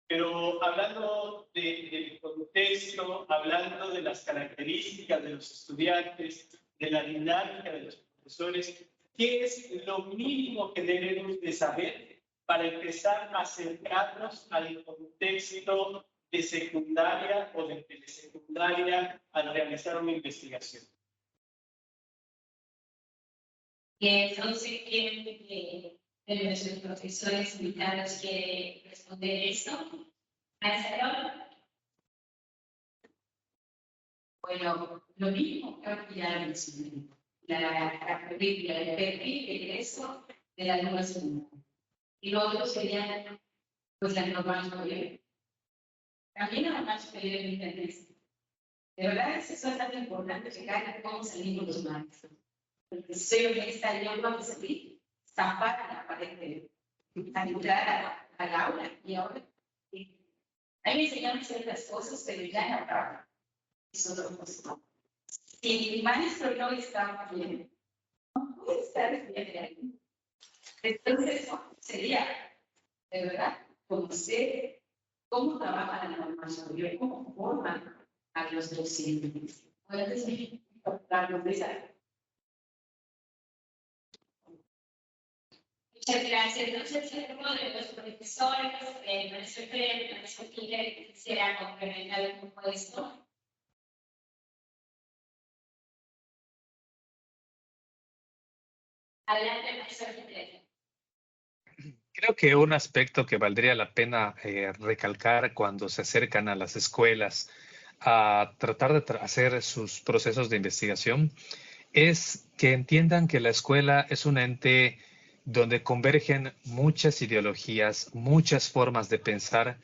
pero hablando del contexto, hablando de las características de los estudiantes, de la dinámica de los profesores, ¿qué es lo mínimo que debemos de saber para empezar a acercarnos al contexto de secundaria o de telesecundaria al realizar una investigación? No sé quién de nuestros profesores invitados quiere responder eso. ¿Maestro? Bueno, lo mismo creo que ya lo mencioné. La currícula, el perfil de ingreso de la nueva segunda. Y lo otro sería, pues, la normal superior. También la normal superior de internet. De verdad, eso es bastante importante checar cómo salimos los maestros. Porque soy honesta, yo cuando salí, zampar a la pared de entrar al aula y ahora ahí me enseñaron ciertas cosas, pero ya no acaba. Es otra cosa. Si mi maestro no está bien, no puede estar bien de ahí. Entonces, sería, de verdad, conocer cómo trabaja la norma superior, cómo forman a los docentes. Puedes hablarnos de esa. Muchas gracias. Entonces, el grupo de los profesores, maestro Clem, maestro Killer, quisiera complementar un poco esto. Adelante, maestro Killer. Creo que un aspecto que valdría la pena recalcar cuando se acercan a las escuelas a tratar de hacer sus procesos de investigación es que entiendan que la escuela es un ente donde convergen muchas ideologías, muchas formas de pensar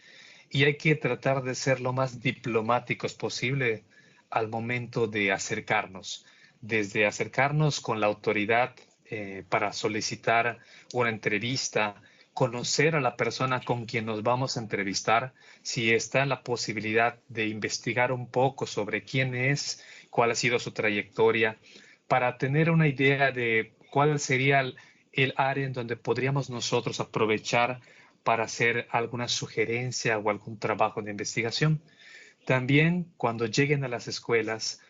y hay que tratar de ser lo más diplomáticos posible al momento de acercarnos, desde acercarnos con la autoridad para solicitar una entrevista, conocer a la persona con quien nos vamos a entrevistar, si está en la posibilidad de investigar un poco sobre quién es, cuál ha sido su trayectoria, para tener una idea de cuál sería el área en donde podríamos nosotros aprovechar para hacer alguna sugerencia o algún trabajo de investigación. También cuando lleguen a las escuelas,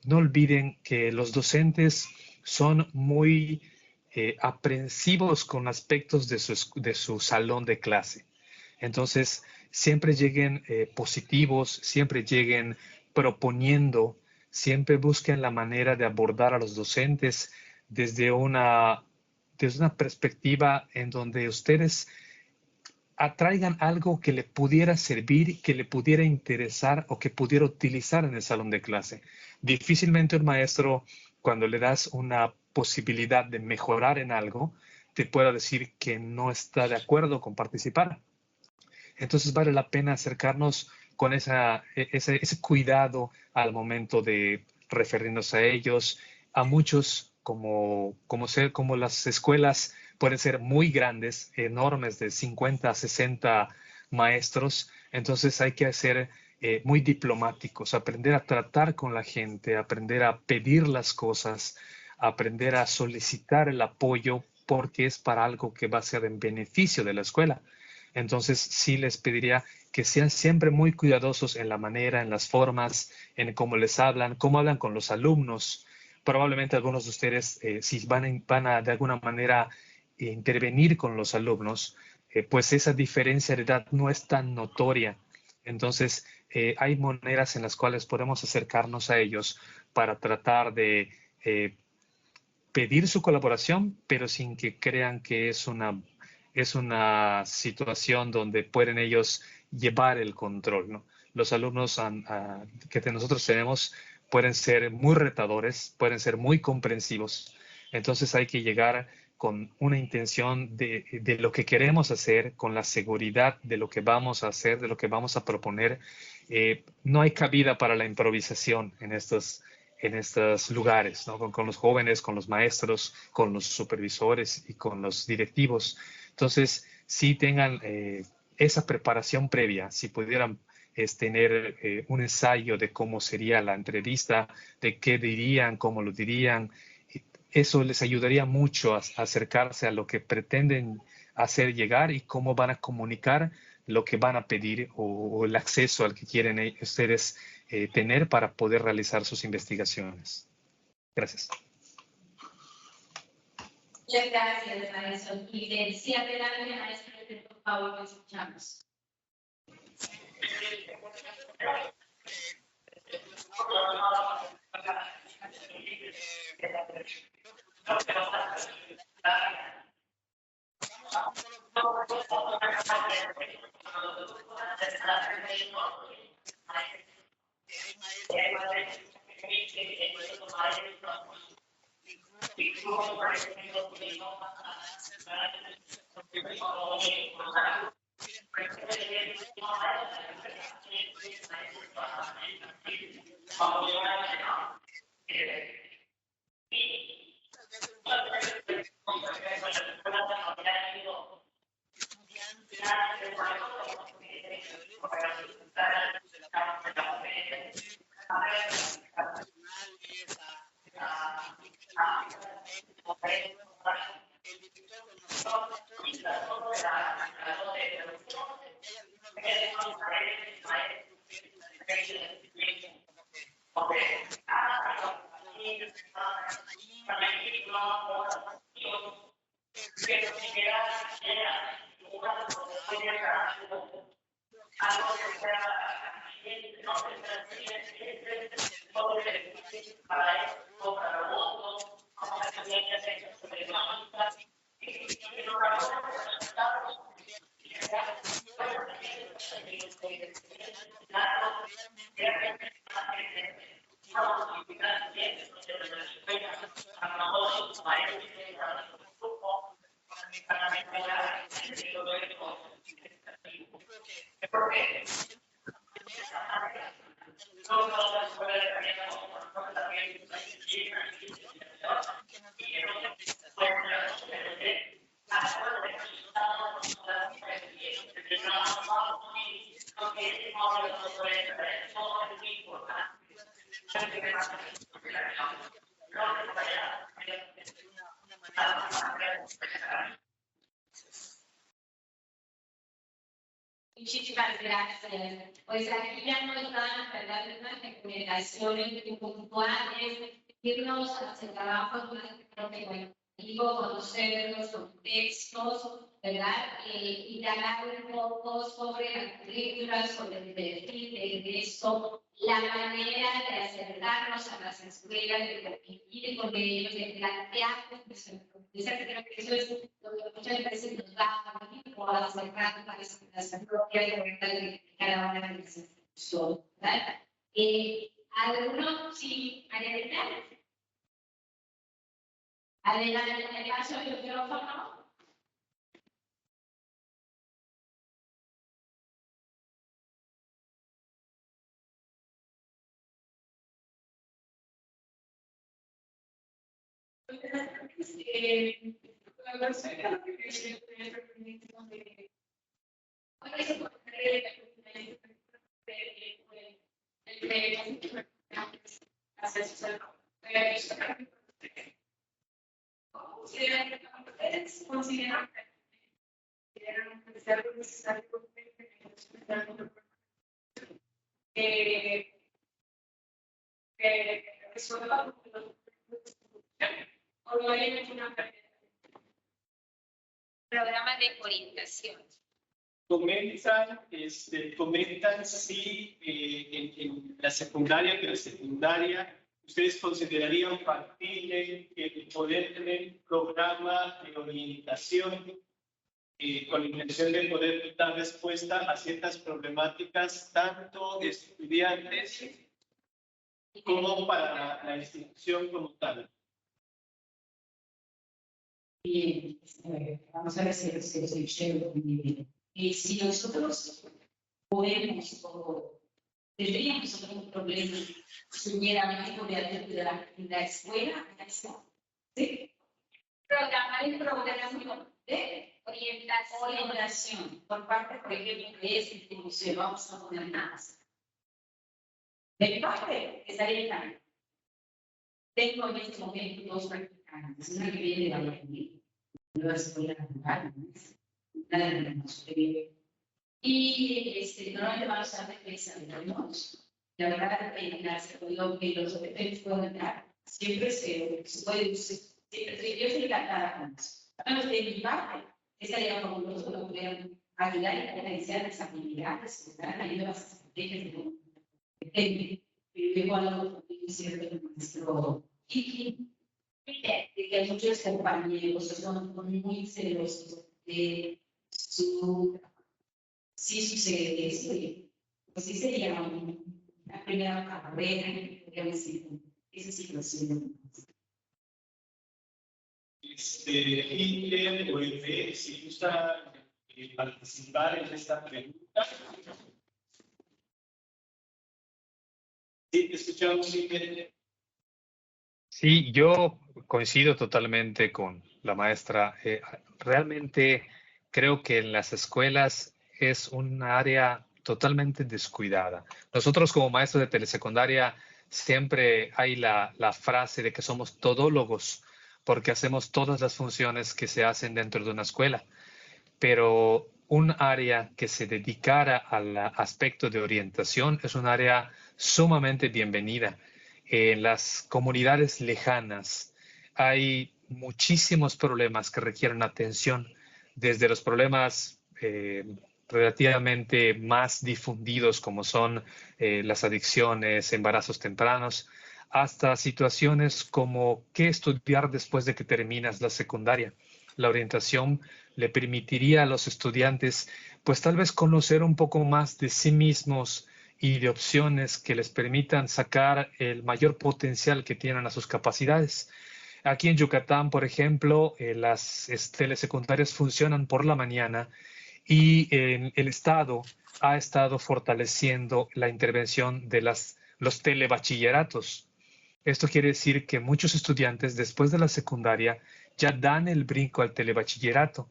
no olviden que los docentes son muy aprensivos con aspectos de su salón de clase. Entonces, siempre lleguen positivos, siempre lleguen proponiendo, siempre busquen la manera de abordar a los docentes desde una perspectiva en donde ustedes atraigan algo que le pudiera servir, que le pudiera interesar o que pudiera utilizar en el salón de clase. Difícilmente un maestro, cuando le das una posibilidad de mejorar en algo, te pueda decir que no está de acuerdo con participar. Entonces vale la pena acercarnos con ese cuidado al momento de referirnos a ellos. A muchos, como las escuelas pueden ser muy grandes, enormes, de 50 a 60 maestros, entonces hay que ser muy diplomáticos, aprender a tratar con la gente, aprender a pedir las cosas, aprender a solicitar el apoyo porque es para algo que va a ser en beneficio de la escuela. Entonces, sí les pediría que sean siempre muy cuidadosos en la manera, en las formas, en cómo les hablan, cómo hablan con los alumnos. Probablemente algunos de ustedes, si van a de alguna manera intervenir con los alumnos, pues esa diferencia de edad no es tan notoria. Entonces, hay maneras en las cuales podemos acercarnos a ellos para tratar de pedir su colaboración, pero sin que crean que es una situación donde pueden ellos llevar el control, ¿no? Los alumnos que nosotros tenemos pueden ser muy retadores, pueden ser muy comprensivos. Entonces hay que llegar con una intención de lo que queremos hacer, con la seguridad de lo que vamos a hacer, de lo que vamos a proponer. No hay cabida para la improvisación en estos lugares, ¿no? Con los jóvenes, con los maestros, con los supervisores y con los directivos. Entonces, si tengan esa preparación previa, si pudieran tener un ensayo de cómo sería la entrevista, de qué dirían, cómo lo dirían, eso les ayudaría mucho a acercarse a lo que pretenden hacer llegar y cómo van a comunicar lo que van a pedir o el acceso al que quieren ustedes tener para poder realizar sus investigaciones. Gracias. Muchas gracias, maestro. Y le decía adelante, maestro, por favor, lo escuchamos. Muchísimas gracias. Pues aquí ya nos dan, ¿verdad?, unas recomendaciones puntuales, irnos hacia el trabajo digo, conocer los contextos, ¿verdad? Indagar un poco sobre la currícula, sobre el perfil de ingreso, la manera de acercarnos a las escuelas, de competir con ellos, de plantear, creo que eso es lo que muchas veces nos da o acercar para las propias de cada una de las instituciones, ¿verdad? ¿Alguno? Sí, María. Adelante, le paso el micrófono. Consideran necesario resuelva o no hay una programa de orientación. Comentan si en la secundaria, pero secundaria, ustedes considerarían factible el poder tener un programa de orientación con la intención de poder dar respuesta a ciertas problemáticas, tanto de estudiantes como para la institución como tal. Bien, vamos a ver si lo bien. Si nosotros podemos o tendríamos algún problema si hubiera algo de la escuela, ¿sí? Programar el programa de orientación por parte, por ejemplo, de esta institución, vamos a poner más. De mi parte, estaría bien. Tengo en este momento dos practicantes, una que viene de Valladolid, una escuela rural, una de la superior. Y normalmente vamos a hacer exámenes. La verdad, lo que los OPP pueden dar, siempre se puede usar. Yo estoy encantada con eso. Bueno, de mi parte, estaría como nosotros lo pudieran ayudar y potenciar las habilidades que están ayudando a las estrategias de igual a lo que hicieron el maestro Kiki, de que muchos compañeros son muy celosos de su pues sí sería la primera carrera que podríamos decir esa situación. Hitler o el si gusta participar en esta pregunta. Sí, te escuchamos, Hitler. Sí, yo coincido totalmente con la maestra. Realmente creo que en las escuelas es un área totalmente descuidada. Nosotros como maestros de telesecundaria siempre hay la frase de que somos todólogos porque hacemos todas las funciones que se hacen dentro de una escuela. Pero un área que se dedicara al aspecto de orientación es un área sumamente bienvenida. En las comunidades lejanas hay muchísimos problemas que requieren atención, desde los problemas relativamente más difundidos como son las adicciones, embarazos tempranos, hasta situaciones como qué estudiar después de que terminas la secundaria. La orientación le permitiría a los estudiantes, pues tal vez conocer un poco más de sí mismos y de opciones que les permitan sacar el mayor potencial que tienen a sus capacidades. Aquí en Yucatán, por ejemplo, las telesecundarias funcionan por la mañana y el Estado ha estado fortaleciendo la intervención de los telebachilleratos. Esto quiere decir que muchos estudiantes después de la secundaria ya dan el brinco al telebachillerato.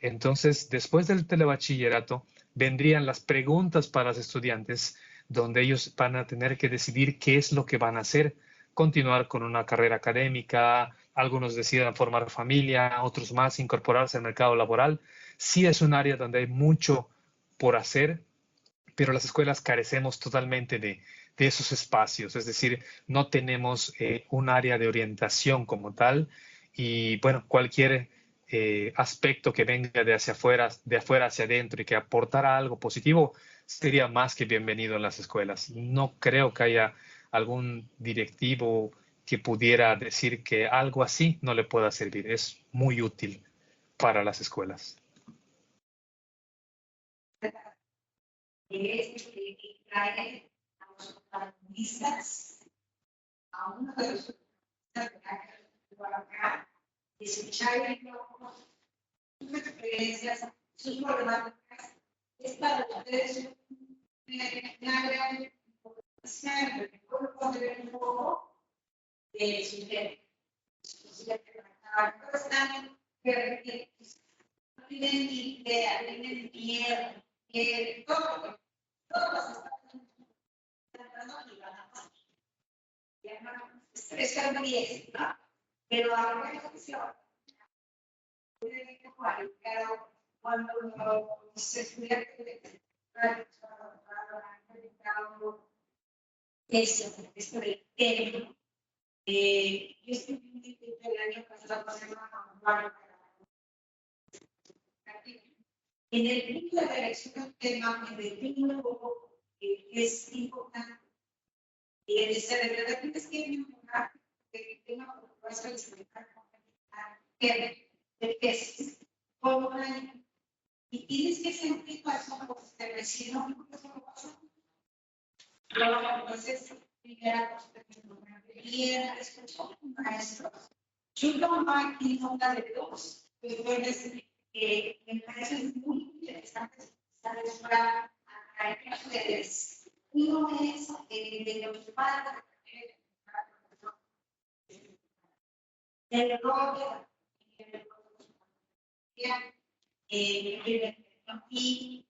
Entonces, después del telebachillerato, vendrían las preguntas para los estudiantes, donde ellos van a tener que decidir qué es lo que van a hacer, continuar con una carrera académica, algunos decidan formar familia, otros más incorporarse al mercado laboral. Sí es un área donde hay mucho por hacer, pero las escuelas carecemos totalmente de esos espacios, es decir, no tenemos un área de orientación como tal y bueno, cualquier aspecto que venga de afuera hacia adentro y que aportara algo positivo sería más que bienvenido en las escuelas. No creo que haya algún directivo que pudiera decir que algo así no le pueda servir. Es muy útil para las escuelas. Que trae a los protagonistas a uno de los acá, escuchar sus experiencias, sus problemáticas, es para ustedes una gran importancia, poder un poco de su gente. Están que no tienen ni idea, tienen miedo, que todos están bien, ¿no? Pero ahora es opción. Cuando se estudia esto del tema, yo estoy el año pasado en el punto de elección del tema me defino un poco es importante. Y el de es que el tema propuesto de explicar el que es como y tienes que sentir pasión por este vecino, entonces, primera cosa y escuchar a un maestro. Yo tomo aquí nota de dos, que me parecen muy interesantes para atraer a ustedes. Uno es de los padres, el rol y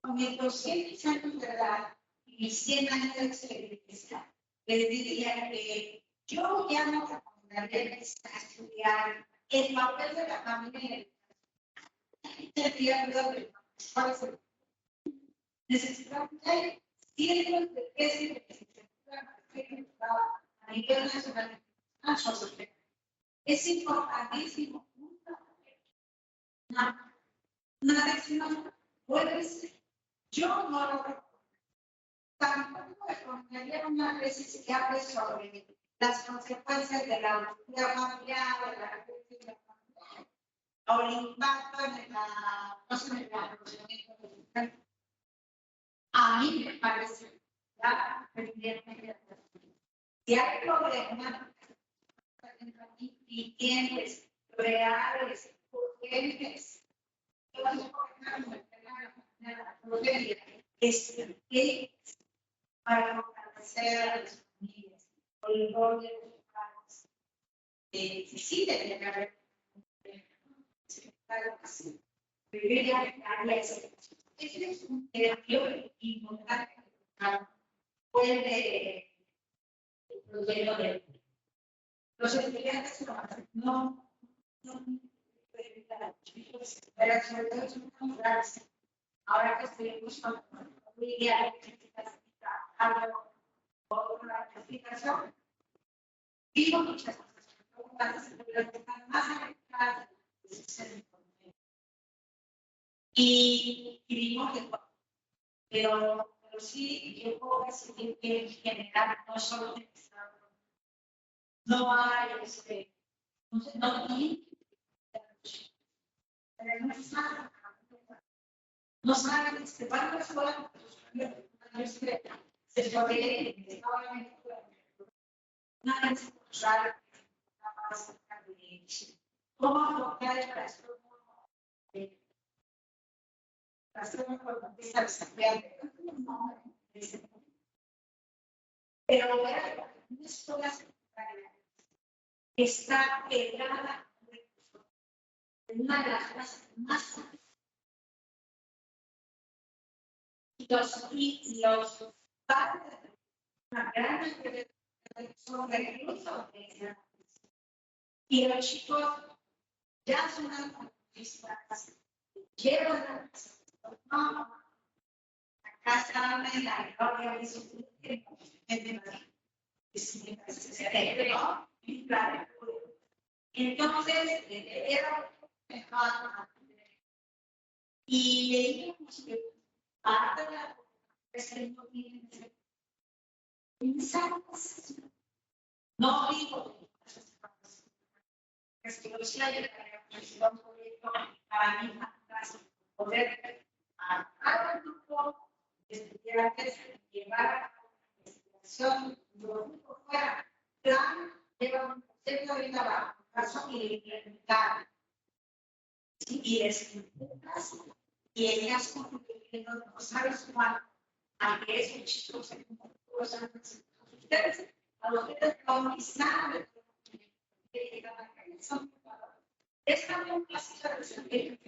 con mis 200 años de edad y mis 100 años de experiencia, les diría que yo ya no recomendaría estudiar el papel de la familia. Necesitamos cientos de tesis a nivel nacional. Es importantísimo. Una decisión puede ser. Yo no lo recomiendo. Tampoco recomendaría una tesis que hable sobre las consecuencias de la ruptura familiar, de la ruptura familiar, o el impacto en la relacionamiento social. A mí me parece si hay problemas incipientes, reales, urgentes, para fortalecer a las familias, por el rol de los padres. Sí, debería haber. Este es un terapio importante. Puede el proyecto de los estudiantes no pueden evitar pero sobre todo son culturales. Ahora que estoy buscando familia, otra explicación, digo muchas cosas, pero que están más afectadas y digo que pero sí yo puedo decir que en general no solo no hay no no saben van a la escuela se puede una vez escuchar cómo afrontar el trastorno pero una escuela está pegada en una de las clases más los padres, una gran mayoría son reclusos, y los chicos ya son anarquistas, llevan a casa de la gloria de su tiempo, entonces era y leíamos que parte de la población no tiene mensajes. No digo que yo sea de la un proyecto para mí poder a un grupo de estudiantes llevar a la investigación, lo único fuera plan, lleva un concepto de trabajo, caso y implementar. Y después, y ellas concluyendo, no sabes cuánto, a que esos chicos se comportan ustedes, a los que no saben que son es también un clásico de sentir,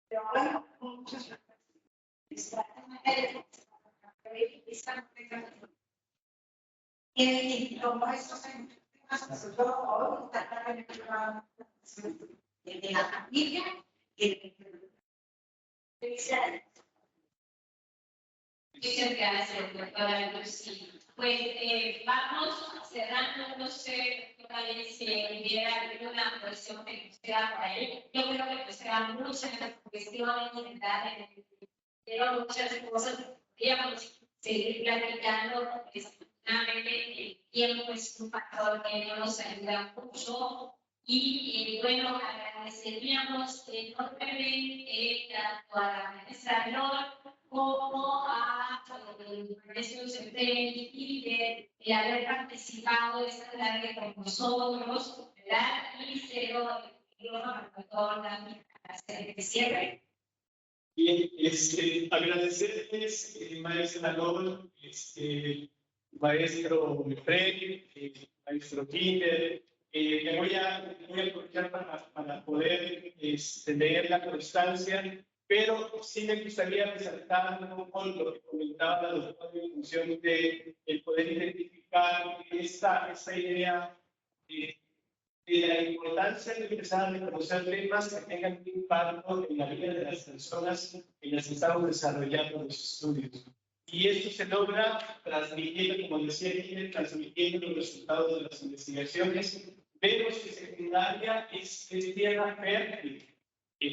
pero bueno, con muchas y como estos temas, yo hoy tratar de la familia Muchas gracias, doctora Lucy. Pues vamos cerrando, no sé, doctora, si hubiera alguna cuestión que nos queda por ahí. Yo creo que nos quedan muchas cuestiones, ¿verdad? Pero muchas cosas podríamos seguir platicando. Desafortunadamente, el tiempo es un factor que no nos ayuda mucho. Y bueno, agradeceríamos enormemente tanto a la maestra Lor como a Maestro Centeno y de haber participado esta tarde con nosotros, ¿verdad? Y se lo pido al doctor Dani para hacer el cierre. Bien, agradecerles, maestra Lor, maestro Fred, maestro Kinder. Me voy a aprovechar para poder leer la constancia, pero sí me gustaría resaltar un poco lo que comentaba la doctora en función de el poder identificar esta idea de la importancia de empezar a reconocer temas que tengan un impacto en la vida de las personas en las que estamos desarrollando los estudios. Y esto se logra transmitiendo, como decía Gine, transmitiendo los resultados de las investigaciones. Vemos que secundaria es tierra fértil,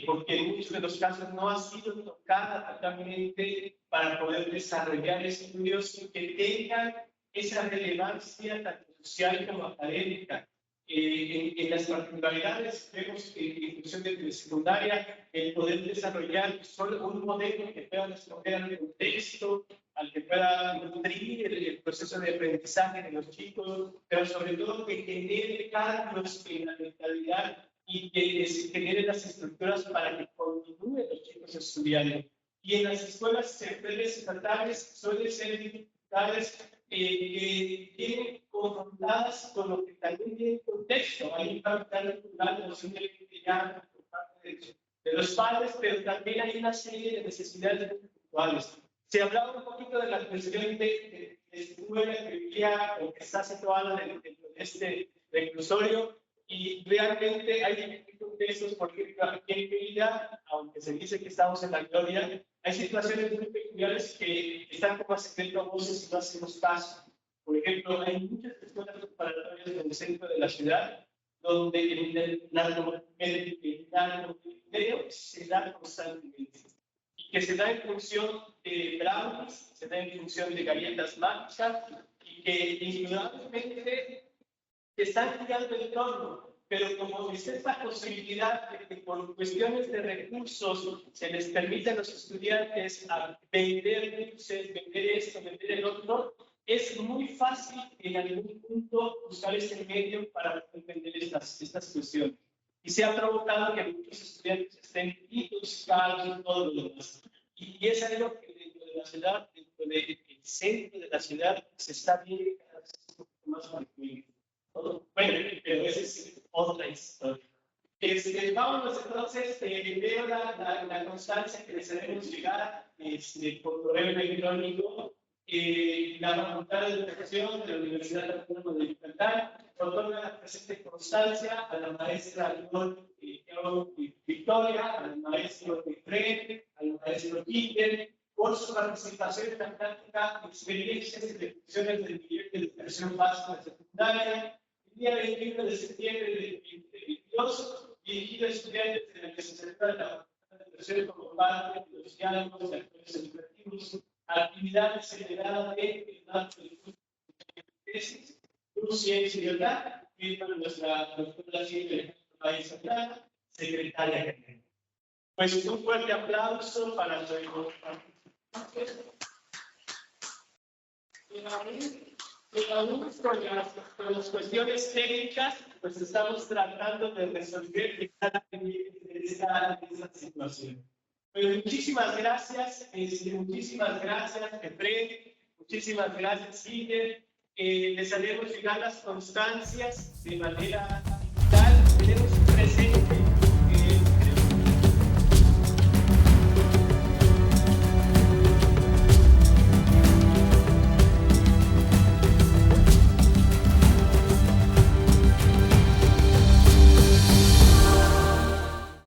porque en muchos de los casos no ha sido tocada totalmente para poder desarrollar estudios que tengan esa relevancia tanto social como académica. En las particularidades, vemos que en función de secundaria, el poder desarrollar solo un modelo que pueda responder al contexto, al que pueda nutrir el proceso de aprendizaje de los chicos, pero sobre todo que genere cambios en la mentalidad y que se generen las estructuras para que continúen los chicos estudiando. Y en las escuelas secundarias estatales suelen ser dificultades que vienen confrontadas con lo que también tiene contexto. Hay un capital cultural posiblemente ya por parte de los padres, pero también hay una serie de necesidades puntuales. Se hablaba un poquito de la cuestión de escuela que vivía o que está situada dentro de este reclusorio, y realmente hay contextos, por ejemplo, aquí en Mérida, aunque se dice que estamos en la gloria, hay situaciones muy peculiares que están como haciendo voces y no hacemos caso. Por ejemplo, hay muchas escuelas preparatorias en el centro de la ciudad donde el narcomenudeo se da constantemente y que se da en función de brownies, se da en función de galletas mágicas y que indudablemente están girando el entorno, pero como es esta posibilidad de que por cuestiones de recursos se les permite a los estudiantes a vender dulces, vender esto, vender el otro, es muy fácil en algún punto usar ese medio para entender estas cuestiones. Y se ha provocado que muchos estudiantes estén intoxicados en todo lo demás. Y es algo que dentro de la ciudad, dentro del centro de la ciudad, se está viendo cada vez un poco más frecuente. Bueno, pero esa es otra historia. Vámonos entonces, veo la constancia que les haremos llegar por correo electrónico. La Facultad de Educación de la Universidad Autónoma de Yucatán otorga la presente constancia a la maestra Victoria, al maestro Fred, al maestro Peter, por su participación en la práctica, experiencias y reflexiones del nivel de educación básica secundaria, el día 21 de septiembre de 2022, dirigido a estudiantes de la licenciatura de la Facultad de Educación como parte de los diálogos de actores educativos, actividades generadas en el marco del curso de tesis, Cruz, Ciencia y Verdad, firma nuestra doctora Silvia País Santana, secretaria general. Pues un fuerte aplauso para nuestro con las cuestiones técnicas, pues estamos tratando de resolver esta situación. Pues muchísimas gracias, Efraín, muchísimas gracias, Silvia. Les haremos llegar las constancias de manera digital. Tenemos presente